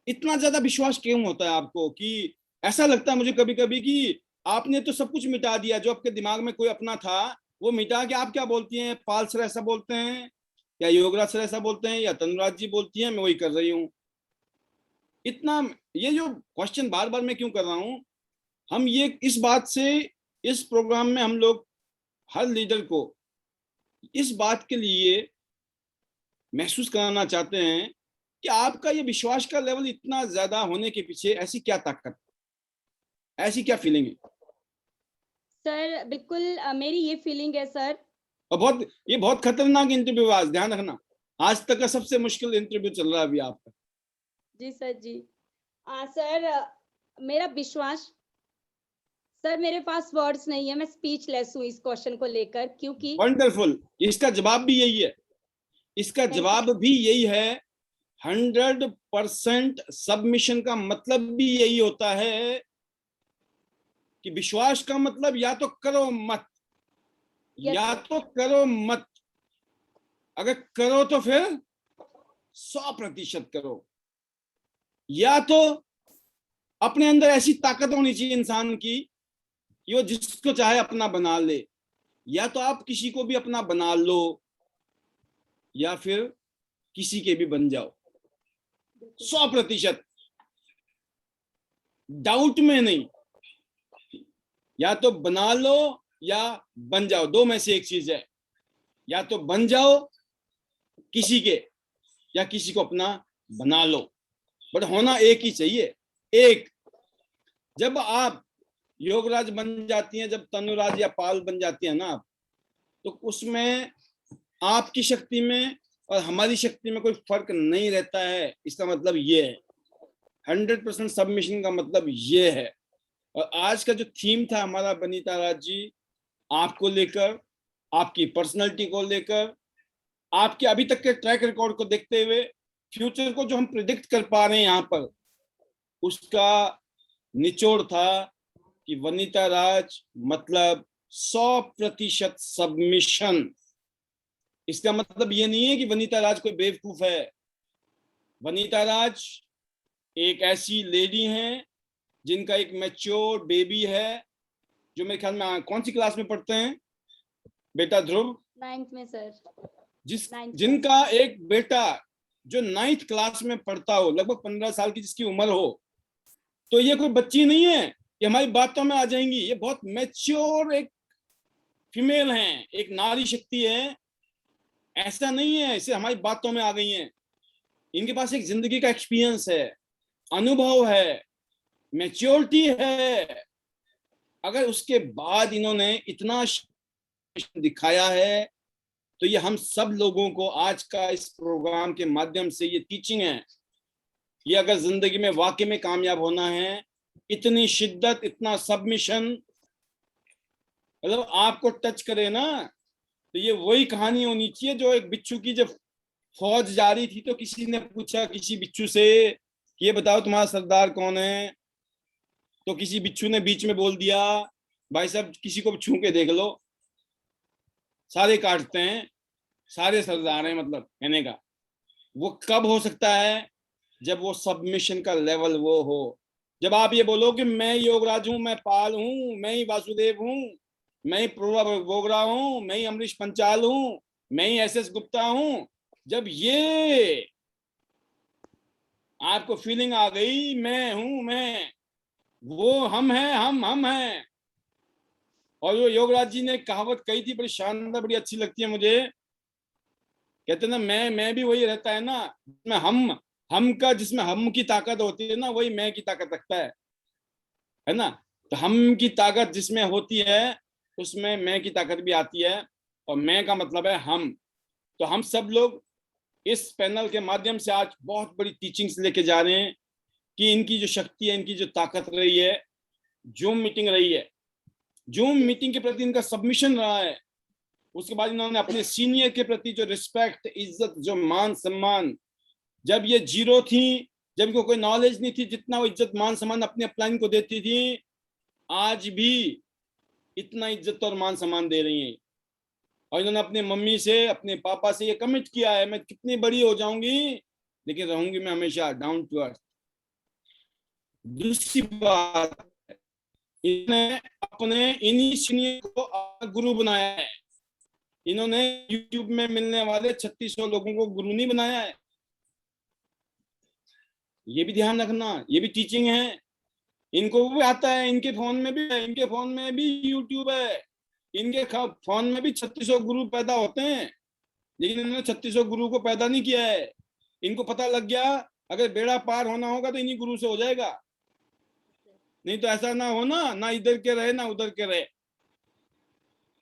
इतना ज्यादा विश्वास क्यों होता है आपको कि ऐसा लगता है मुझे कभी कभी कि आपने तो सब कुछ मिटा दिया, जो आपके दिमाग में कोई अपना था वो मिटा के आप क्या बोलती हैं, पाल सर ऐसा बोलते हैं, या योगराज सर ऐसा बोलते हैं, या तनुराज जी बोलती हैं, मैं वही कर रही हूँ। इतना, ये जो क्वेश्चन बार बार मैं क्यों कर रहा हूं, हम ये इस बात से, इस प्रोग्राम में हम लोग हर लीडर को इस बात के लिए महसूस कराना चाहते हैं कि आपका ये विश्वास का लेवल इतना ज्यादा होने के पीछे ऐसी क्या ताकत, ऐसी क्या फीलिंग है? सर बिल्कुल मेरी ये फीलिंग है सर। और ये बहुत खतरनाक इंटरव्यू, आज ध्यान रखना, आज तक का सबसे मुश्किल इंटरव्यू चल रहा है अभी आपका। जी सर जी। सर मेरा विश्वास, सर मेरे पास वर्ड्स नहीं है, मैं स्पीचलेस हूँ इस क्वेश्चन को लेकर, क्योंकि वंडरफुल, इसका जवाब भी यही है, इसका थैंक यू। जवाब भी यही है। 100% सबमिशन का मतलब भी यही होता है कि विश्वास का मतलब या तो करो मत, यस या सर। तो करो मत, अगर करो तो फिर 100% करो, या तो अपने अंदर ऐसी ताकत होनी चाहिए इंसान की कि वो जिसको चाहे अपना बना ले, या तो आप किसी को भी अपना बना लो, या फिर किसी के भी बन जाओ, 100%, डाउट में नहीं। या तो बना लो या बन जाओ, दो में से एक चीज है, या तो बन जाओ किसी के, या किसी को अपना बना लो, बट होना एक ही चाहिए, एक। जब आप योगराज बन जाती हैं, जब तनुराज या पाल बन जाती है ना आप, तो उसमें आपकी शक्ति में और हमारी शक्ति में कोई फर्क नहीं रहता है। इसका मतलब ये है 100% सबमिशन का मतलब ये है। और आज का जो थीम था हमारा बनीता राज जी, आपको लेकर, आपकी पर्सनालिटी को लेकर, आपके अभी तक के ट्रैक रिकॉर्ड को देखते हुए फ्यूचर को जो हम प्रिडिक्ट कर पा रहे हैं यहाँ पर, उसका निचोड़ था कि वनिता राज मतलब 100% सबमिशन। इसका मतलब ये नहीं है कि वनिता राज कोई बेवकूफ है। वनिता राज एक ऐसी लेडी हैं जिनका एक मैच्योर बेबी है, जो मेरे ख्याल में कौन सी क्लास में पढ़ते हैं बेटा ध्रुव? 9th में सर। जिनका एक बेटा जो 9th क्लास में पढ़ता हो, लगभग 15 साल की जिसकी उम्र हो, तो ये कोई बच्ची नहीं है, ये हमारी बातों में आ जाएंगी। ये बहुत मैच्योर एक फीमेल हैं, एक नारी शक्ति है, ऐसा नहीं है इसे हमारी बातों में आ गई हैं। इनके पास एक जिंदगी का एक्सपीरियंस है, अनुभव है, मैच्योरिटी है। अगर उसके बाद इन्होंने इतना दिखाया है, तो ये हम सब लोगों को आज का इस प्रोग्राम के माध्यम से ये टीचिंग है। ये अगर जिंदगी में वाकई में कामयाब होना है, इतनी शिद्दत, इतना सबमिशन, मतलब आपको टच करे ना, तो ये वही कहानी होनी चाहिए जो एक बिच्छू की, जब फौज जा रही थी तो किसी ने पूछा किसी बिच्छू से, ये बताओ तुम्हारा सरदार कौन है, तो किसी बिच्छू ने बीच में बोल दिया भाई साहब किसी को छू के देख लो, सारे काटते हैं, सारे सरदार हैं, मतलब कहने का। वो कब हो सकता है? जब वो सबमिशन का लेवल वो हो। जब आप ये बोलो कि मैं योगराज हूं, मैं पाल हूं, मैं ही वासुदेव हूं, मैं ही पूर्वा बोगरा हूं, मैं ही अमरीश पंचाल हूं, मैं ही एस गुप्ता हूं, जब ये आपको फीलिंग आ गई मैं हूं मैं, वो हम हैं, हम हैं। और जो योगराज जी ने कहावत कही थी बड़ी शानदार, बड़ी अच्छी लगती है मुझे। कहते ना मैं भी वही रहता है ना, जिसमें हम का, जिसमें हम की ताकत होती है ना, वही मैं की ताकत रखता है ना। तो हम की ताकत जिसमें होती है उसमें मैं की ताकत भी आती है, और मैं का मतलब है हम। तो हम सब लोग इस पैनल के माध्यम से आज बहुत बड़ी टीचिंग्स लेके जा रहे हैं कि इनकी जो शक्ति है, इनकी जो ताकत रही है, जूम मीटिंग रही है, जूम मीटिंग के प्रति इनका सबमिशन रहा है। उसके बाद इन्होंने अपने सीनियर के प्रति जो रिस्पेक्ट, इज्जत, जो मान सम्मान, जब ये जीरो थी, जब इनको कोई नॉलेज नहीं थी, जितना वो इज्जत मान सम्मान अपने अपलाइन को देती थी, आज भी इतना इज्जत और मान सम्मान दे रही हैं। और इन्होंने अपने मम्मी से, अपने पापा से ये कमिट किया है, मैं कितनी बड़ी हो जाऊंगी लेकिन रहूंगी मैं हमेशा डाउन टू अर्थ। दूसरी बात, इन्होंने अपने इन्हीं सीनियर को गुरु बनाया है। इन्होंने YouTube में मिलने वाले 3600 लोगों को गुरु नहीं बनाया है। ये भी ध्यान रखना, ये भी टीचिंग है। इनको भी आता है, इनके फोन में भी है, इनके फोन में भी YouTube है, इनके फोन में भी 3600 गुरु पैदा होते हैं, लेकिन इन्होंने 3600 गुरु को पैदा नहीं किया है। इनको पता लग गया अगर बेड़ा पार होना होगा तो इन्हीं गुरु से हो जाएगा, नहीं तो ऐसा ना हो ना इधर के रहे ना उधर के रहे।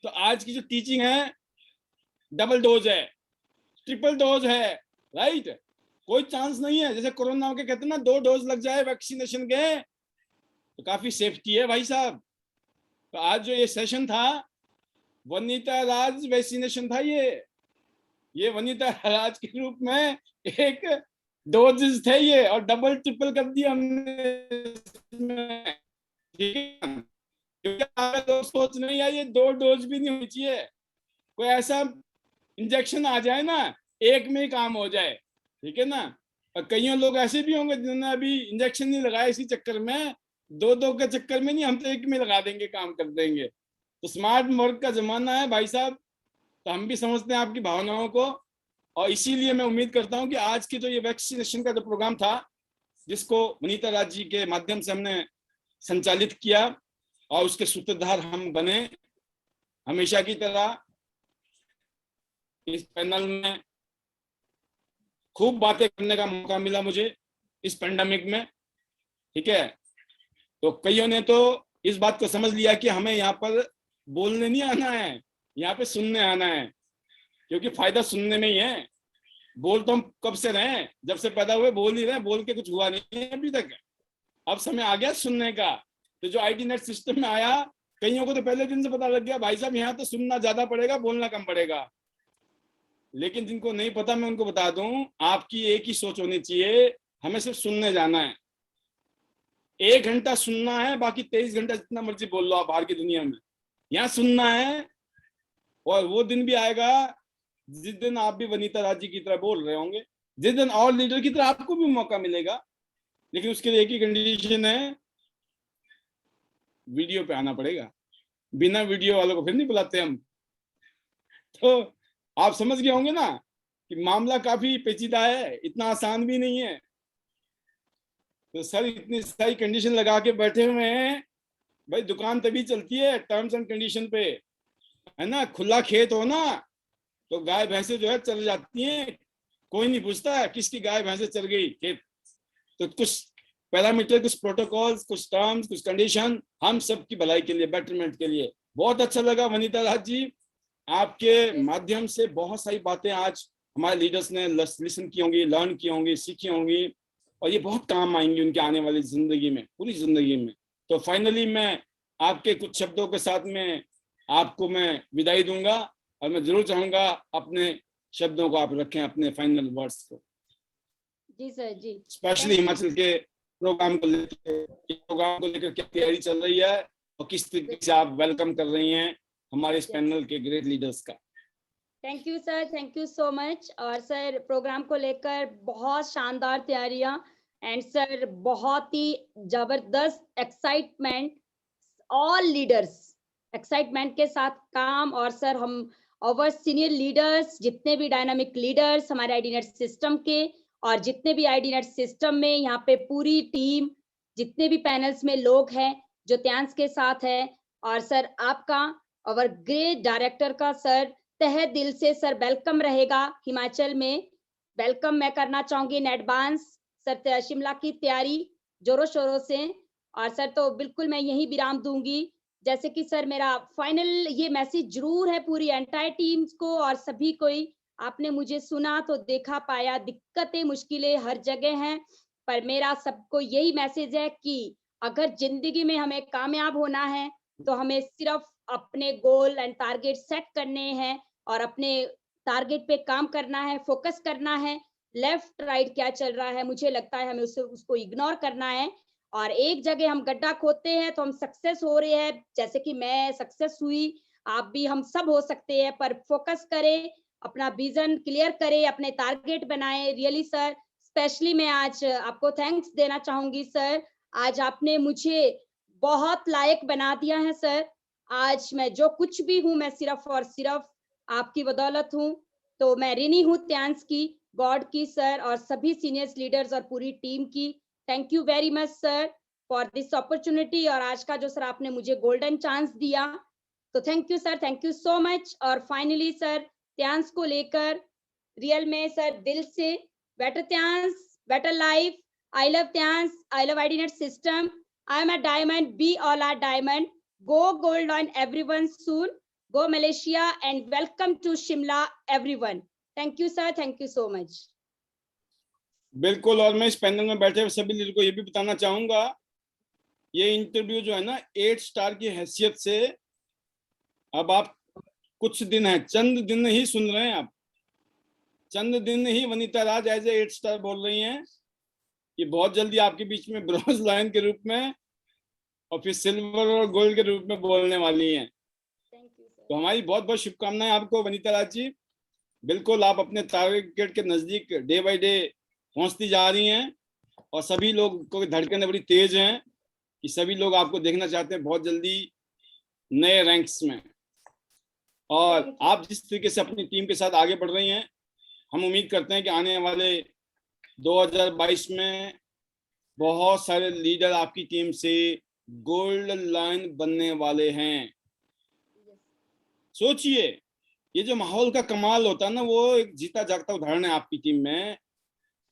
तो आज की जो टीचिंग है डबल डोज है, ट्रिपल डोज है, राइट। कोई चांस नहीं है, जैसे कोरोना के कहते हैं ना 2 डोज लग जाए वैक्सीनेशन के तो काफी सेफ्टी है भाई साहब। तो आज जो ये सेशन था वनिता राज वैक्सीनेशन था, ये वनिता राज के रूप में एक डोजेस थे ये, और डबल ट्रिपल कर दिया हमने, ठीक है। क्योंकि लोग सोच नहीं है ये 2 डोज भी नहीं होनी चाहिए, कोई ऐसा इंजेक्शन आ जाए ना एक में ही काम हो जाए, ठीक है ना। और कई लोग ऐसे भी होंगे जिन्होंने अभी इंजेक्शन नहीं लगाया, इसी चक्कर में 2 के चक्कर में नहीं, हम तो एक में लगा देंगे, काम कर देंगे। तो स्मार्ट वर्क का जमाना है भाई साहब, तो हम भी समझते हैं आपकी भावनाओं को। और इसीलिए मैं उम्मीद करता हूं कि आज की जो ये वैक्सीनेशन का जो प्रोग्राम था, जिसको वनिता राज जी के माध्यम से हमने संचालित किया और उसके सूत्रधार हम बने, हमेशा की तरह इस पैनल में खूब बातें करने का मौका मिला मुझे इस पेंडेमिक में, ठीक है। तो कईयों ने तो इस बात को समझ लिया कि हमें यहाँ पर बोलने नहीं आना है, यहाँ पे सुनने आना है, क्योंकि फायदा सुनने में ही है। बोल तो हम कब से रहे, जब से पैदा हुए बोल ही रहे, बोल के कुछ हुआ नहीं है अभी तक। अब समय आ गया सुनने का। तो जो आईटी नेट सिस्टम में आया, कईयों को तो पहले दिन से पता लग गया भाई साहब यहाँ तो सुनना ज्यादा पड़ेगा, बोलना कम पड़ेगा। लेकिन जिनको नहीं पता मैं उनको बता दूं, आपकी एक ही सोच होनी चाहिए, हमें सिर्फ सुनने जाना है। 1 घंटा सुनना है, बाकी 23 घंटा जितना मर्जी बोल लो आप बाहर की दुनिया में, यहाँ सुनना है। और वो दिन भी आएगा जिस दिन आप भी वनिता राज जी की तरह बोल रहे होंगे, जिस दिन और लीडर की तरह आपको भी मौका मिलेगा। लेकिन उसके लिए एक ही कंडीशन है, वीडियो पे आना पड़ेगा। बिना वीडियो वालों को फिर नहीं बुलाते हम। तो आप समझ गए होंगे ना कि मामला काफी पेचीदा है, इतना आसान भी नहीं है। तो सर इतनी सारी कंडीशन लगा के बैठे हुए हैं भाई, दुकान तभी चलती है टर्म्स एंड कंडीशन पे, है ना। खुला खेत हो ना तो गाय भैंसे जो है चल जाती हैं, कोई नहीं पूछता किसकी गाय भैंसे चल गई खेत। तो कुछ पैरामीटर, कुछ प्रोटोकॉल्स, कुछ टर्म्स, कुछ कंडीशन, हम सब की भलाई के लिए, बेटरमेंट के लिए। बहुत अच्छा लगा वनिता राज जी, आपके माध्यम से बहुत सारी बातें आज हमारे लीडर्स ने लिसन की होंगी, लर्न की होंगी, सीखी होंगी, और ये बहुत काम आएंगी उनके आने वाली जिंदगी में, पूरी जिंदगी में। तो फाइनली मैं आपके कुछ शब्दों के साथ में आपको मैं विदाई दूंगा, और मैं जरूर चाहूंगा अपने शब्दों को आप रखें, अपने फाइनल वर्ड्स को। जी सर जी। स्पेशली हिमाचल के प्रोग्राम को लेकर क्या तैयारी चल रही है, और किस तरीके से आप वेलकम कर रही हैं हमारे इस पैनल के ग्रेट लीडर्स का। Thank you sir, thank you so much. और सर प्रोग्राम को लेकर बहुत शानदार तैयारियां एंड सर बहुत ही जबरदस्त एक्साइटमेंट, ऑल लीडर्स एक्साइटमेंट के साथ काम। और सर हम ओवर सीनियर लीडर्स, जितने भी डायनामिक लीडर्स हमारे आईडीनेट सिस्टम के, और जितने भी आईडीनेट सिस्टम में यहाँ पे पूरी टीम, जितने भी पैनल्स में लोग हैं जो त्यांश के साथ है, और सर आपका और ग्रेट डायरेक्टर का सर तहे दिल से सर वेलकम रहेगा हिमाचल में। वेलकम मैं करना चाहूंगी इन एडवांस सर शिमला की तैयारी जोरों शोरों से। और सर तो बिल्कुल मैं यही विराम दूंगी, जैसे कि सर मेरा फाइनल ये मैसेज जरूर है पूरी एंटायर टीम्स को और सभी कोई, आपने मुझे सुना तो देखा पाया, दिक्कतें मुश्किलें हर जगह हैं, पर मेरा सबको यही मैसेज है कि अगर जिंदगी में हमें कामयाब होना है तो हमें सिर्फ अपने गोल एंड टारगेट सेट करने हैं और अपने टारगेट पे काम करना है, फोकस करना है। लेफ्ट राइट क्या चल रहा है मुझे लगता है हमें उसको इग्नोर करना है, और एक जगह हम गड्ढा खोदते हैं तो हम सक्सेस हो रहे हैं, जैसे कि मैं सक्सेस हुई, आप भी, हम सब हो सकते हैं, पर फोकस करें, अपना विजन क्लियर करें, अपने टारगेट बनाएं। रियली सर स्पेशली मैं आज आपको थैंक्स देना चाहूंगी सर, आज आपने मुझे बहुत लायक बना दिया है सर। आज मैं जो कुछ भी हूँ मैं सिर्फ और सिर्फ आपकी बदौलत हूँ, तो मैं ऋणी हूँ त्यांश की, गॉड की सर, और सभी सीनियर लीडर्स और पूरी टीम की। Thank you very much sir for this opportunity, और आज का जो सर आपने मुझे गोल्डन चांस दिया, तो thank you sir, thank you so much. और फाइनली सर त्यांश को लेकर रियल में सर दिल से, better Tyansh, better life, I love Tyansh, I love IDnet system, I am a diamond, be all are diamond, go gold on everyone soon, go Malaysia and welcome to Shimla everyone. Thank you sir, thank you so much. बिल्कुल, और मैं इस panel में बैठे हुए सभी leader को ये भी बताना चाहूंगा, ये इंटरव्यू जो है ना 8 स्टार की हैसियत से, अब आप कुछ दिन है, चंद दिन ही सुन रहे हैं आप, चंद दिन ही वनीता राज एज ए 8 स्टार बोल रही हैं। ये बहुत जल्दी आपके बीच में ब्रॉन्ज लायन के रूप में और फिर सिल्वर और गोल्ड के रूप में बोलने वाली हैं। तो हमारी बहुत बहुत शुभकामनाएं आपको वनीता राज जी। बिल्कुल आप अपने टारगेट के नजदीक डे बाय डे पहुंचती जा रही हैं, और सभी लोग को धड़कनें बड़ी तेज हैं कि सभी लोग आपको देखना चाहते हैं बहुत जल्दी नए रैंक्स में। और आप जिस तरीके से अपनी टीम के साथ आगे बढ़ रही हैं, हम उम्मीद करते हैं कि आने वाले 2022 में बहुत सारे लीडर आपकी टीम से गोल्ड लाइन बनने वाले हैं। सोचिए, ये जो माहौल का कमाल होता है ना, वो एक जीता जागता उदाहरण है आपकी टीम में।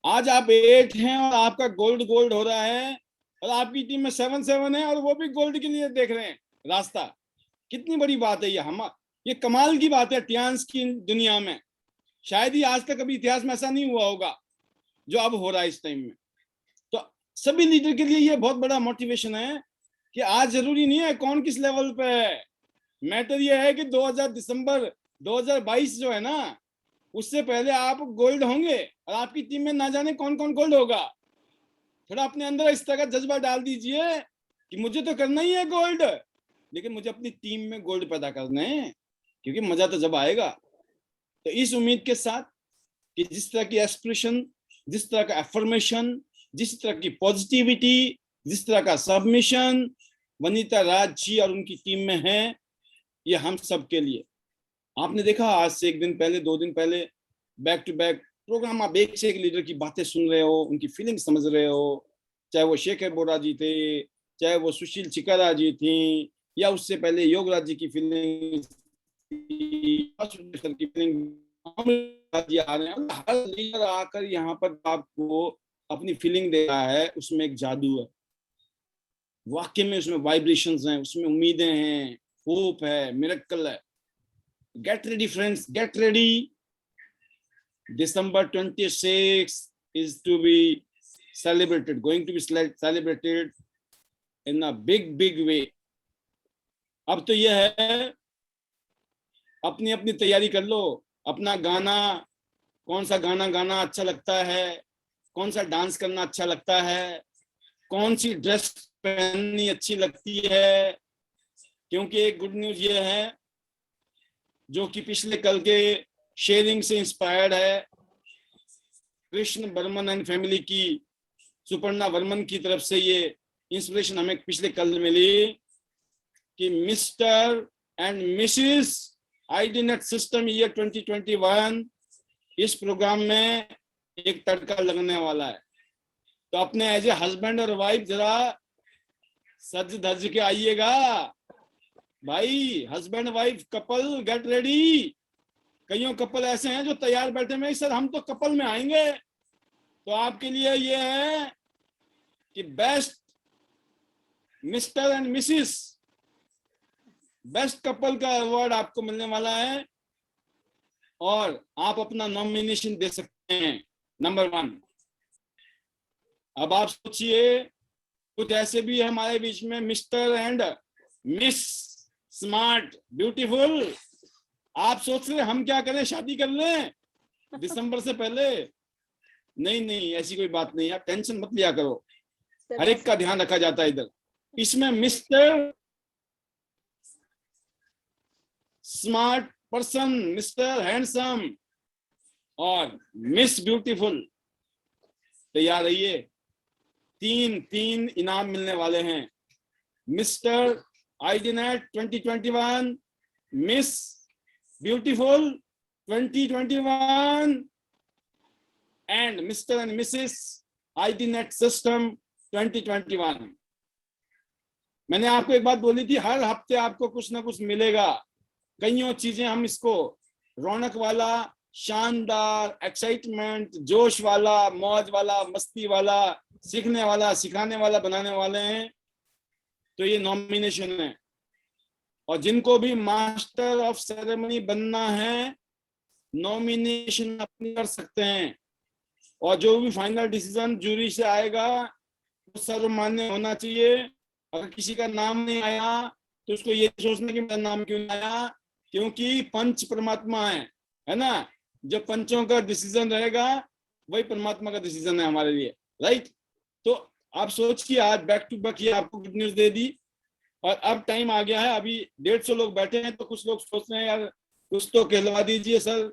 आज आप 8 हैं और आपका गोल्ड गोल्ड हो रहा है, और आपकी टीम में 7-7 है और वो भी गोल्ड के लिए देख रहे हैं रास्ता। कितनी बड़ी बात है ये कमाल की बात है त्यांश की दुनिया में। शायद ही आज तक कभी इतिहास में ऐसा नहीं हुआ होगा जो अब हो रहा है इस टाइम में। तो सभी लीडर के लिए ये बहुत बड़ा मोटिवेशन है कि आज जरूरी नहीं है कौन किस लेवल पे है, मैटर ये है कि दिसंबर 2022 जो है ना, उससे पहले आप गोल्ड होंगे, और आपकी टीम में ना जाने कौन कौन गोल्ड होगा। थोड़ा अपने अंदर इस तरह का जज्बा डाल दीजिए कि मुझे तो करना ही है गोल्ड, लेकिन मुझे अपनी टीम में गोल्ड पैदा करने हैं, क्योंकि मजा तो जब आएगा। तो इस उम्मीद के साथ कि जिस तरह की एस्पिरेशन, जिस तरह का एफर्मेशन, जिस तरह की पॉजिटिविटी, जिस तरह का सबमिशन वनीता राज जी और उनकी टीम में है, ये हम सब के लिए। आपने देखा आज से 1 दिन पहले, 2 दिन पहले बैक टू बैक प्रोग्राम, आप एक से एक लीडर की बातें सुन रहे हो, उनकी फीलिंग समझ रहे हो, चाहे वो शेखर बोरा जी थे, चाहे वो सुशील चिकारा जी थी, या उससे पहले योगराज जी की फीलिंग, आ रहे हैं। हर लीडर आकर यहाँ पर आपको अपनी फीलिंग दे रहा है, उसमें एक जादू है, वाकई में उसमें वाइब्रेशंस हैं, उसमें उम्मीदें हैं, होप है, मिरेकल है। Get ready friends, get ready. December 26 is to be celebrated, going to be celebrated in a big way. अब तो यह है, अपनी अपनी तैयारी कर लो। अपना गाना, कौन सा गाना गाना अच्छा लगता है, कौन सा डांस करना अच्छा लगता है, कौन सी ड्रेस पहननी अच्छी लगती है, क्योंकि एक गुड न्यूज ये है जो कि पिछले कल के शेयरिंग से इंस्पायर्ड है, कृष्ण बर्मन एंड फैमिली की, सुपर्णा वर्मन की तरफ से ये इंस्पिरेशन हमें पिछले कल मिली कि Mr and Mrs IDnet system year 2021 इस प्रोग्राम में एक तड़का लगने वाला है। तो अपने एज ए हस्बैंड और वाइफ जरा सज धज के आइएगा भाई, husband wife couple get ready. कईयों कपल ऐसे हैं जो तैयार बैठे में सर हम तो कपल में आएंगे। तो आपके लिए ये है कि best mister and Mrs, best couple का अवार्ड आपको मिलने वाला है और आप अपना नॉमिनेशन दे सकते हैं नंबर 1। अब आप सोचिए कुछ ऐसे भी हमारे बीच में mister and miss smart beautiful, आप सोच रहे हम क्या करें, शादी कर लें दिसंबर से पहले? नहीं, ऐसी कोई बात नहीं, आप टेंशन मत लिया करो, हर एक का ध्यान रखा जाता है इधर। इसमें Mr smart person, Mr handsome और मिस ब्यूटीफुल, तैयार रहिए। 3 इनाम मिलने वाले हैं। Mr IDnet 2021, miss beautiful 2021 and Mr and Mrs IDnet system 2021। मैंने आपको एक बात बोली थी, हर हफ्ते आपको कुछ ना कुछ मिलेगा। कईयों चीजें हम इसको रौनक वाला, शानदार, एक्साइटमेंट, जोश वाला, मौज वाला, मस्ती वाला, सीखने वाला, सिखाने वाला बनाने वाले हैं। तो ये नॉमिनेशन है और जिनको भी मास्टर ऑफ सेरेमनी बनना है नॉमिनेशन अपनी कर सकते हैं और जो भी फाइनल डिसीजन जूरी से आएगा वो सर्वमान्य होना चाहिए। अगर किसी का नाम नहीं आया तो उसको ये सोचना कि मेरा नाम क्यों नहीं आया, क्योंकि पंच परमात्मा है ना, जब पंचों का डिसीजन रहेगा वही परमात्मा का डिसीजन है हमारे लिए, राइट। तो आप सोचिए आज बैक टू बैक ये आपको गुड न्यूज दे दी और अब टाइम आ गया है, अभी 150 लोग बैठे हैं तो कुछ लोग सोच रहे हैं यार कुछ तो कहलवा दीजिए सर।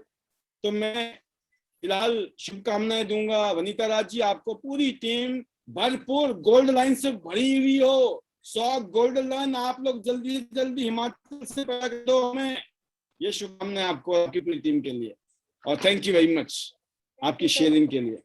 तो मैं फिलहाल शुभकामनाएं दूंगा। वनीता राज जी, आपको पूरी टीम भरपूर गोल्ड लाइन से भरी हुई हो, 100 गोल्ड लाइन आप लोग जल्दी जल्दी हिमाचल से पैदा कर दो हमें। ये शुभकामनाएं आपको, आपकी पूरी टीम के लिए और थैंक यू वेरी मच आपकी शेयरिंग के लिए।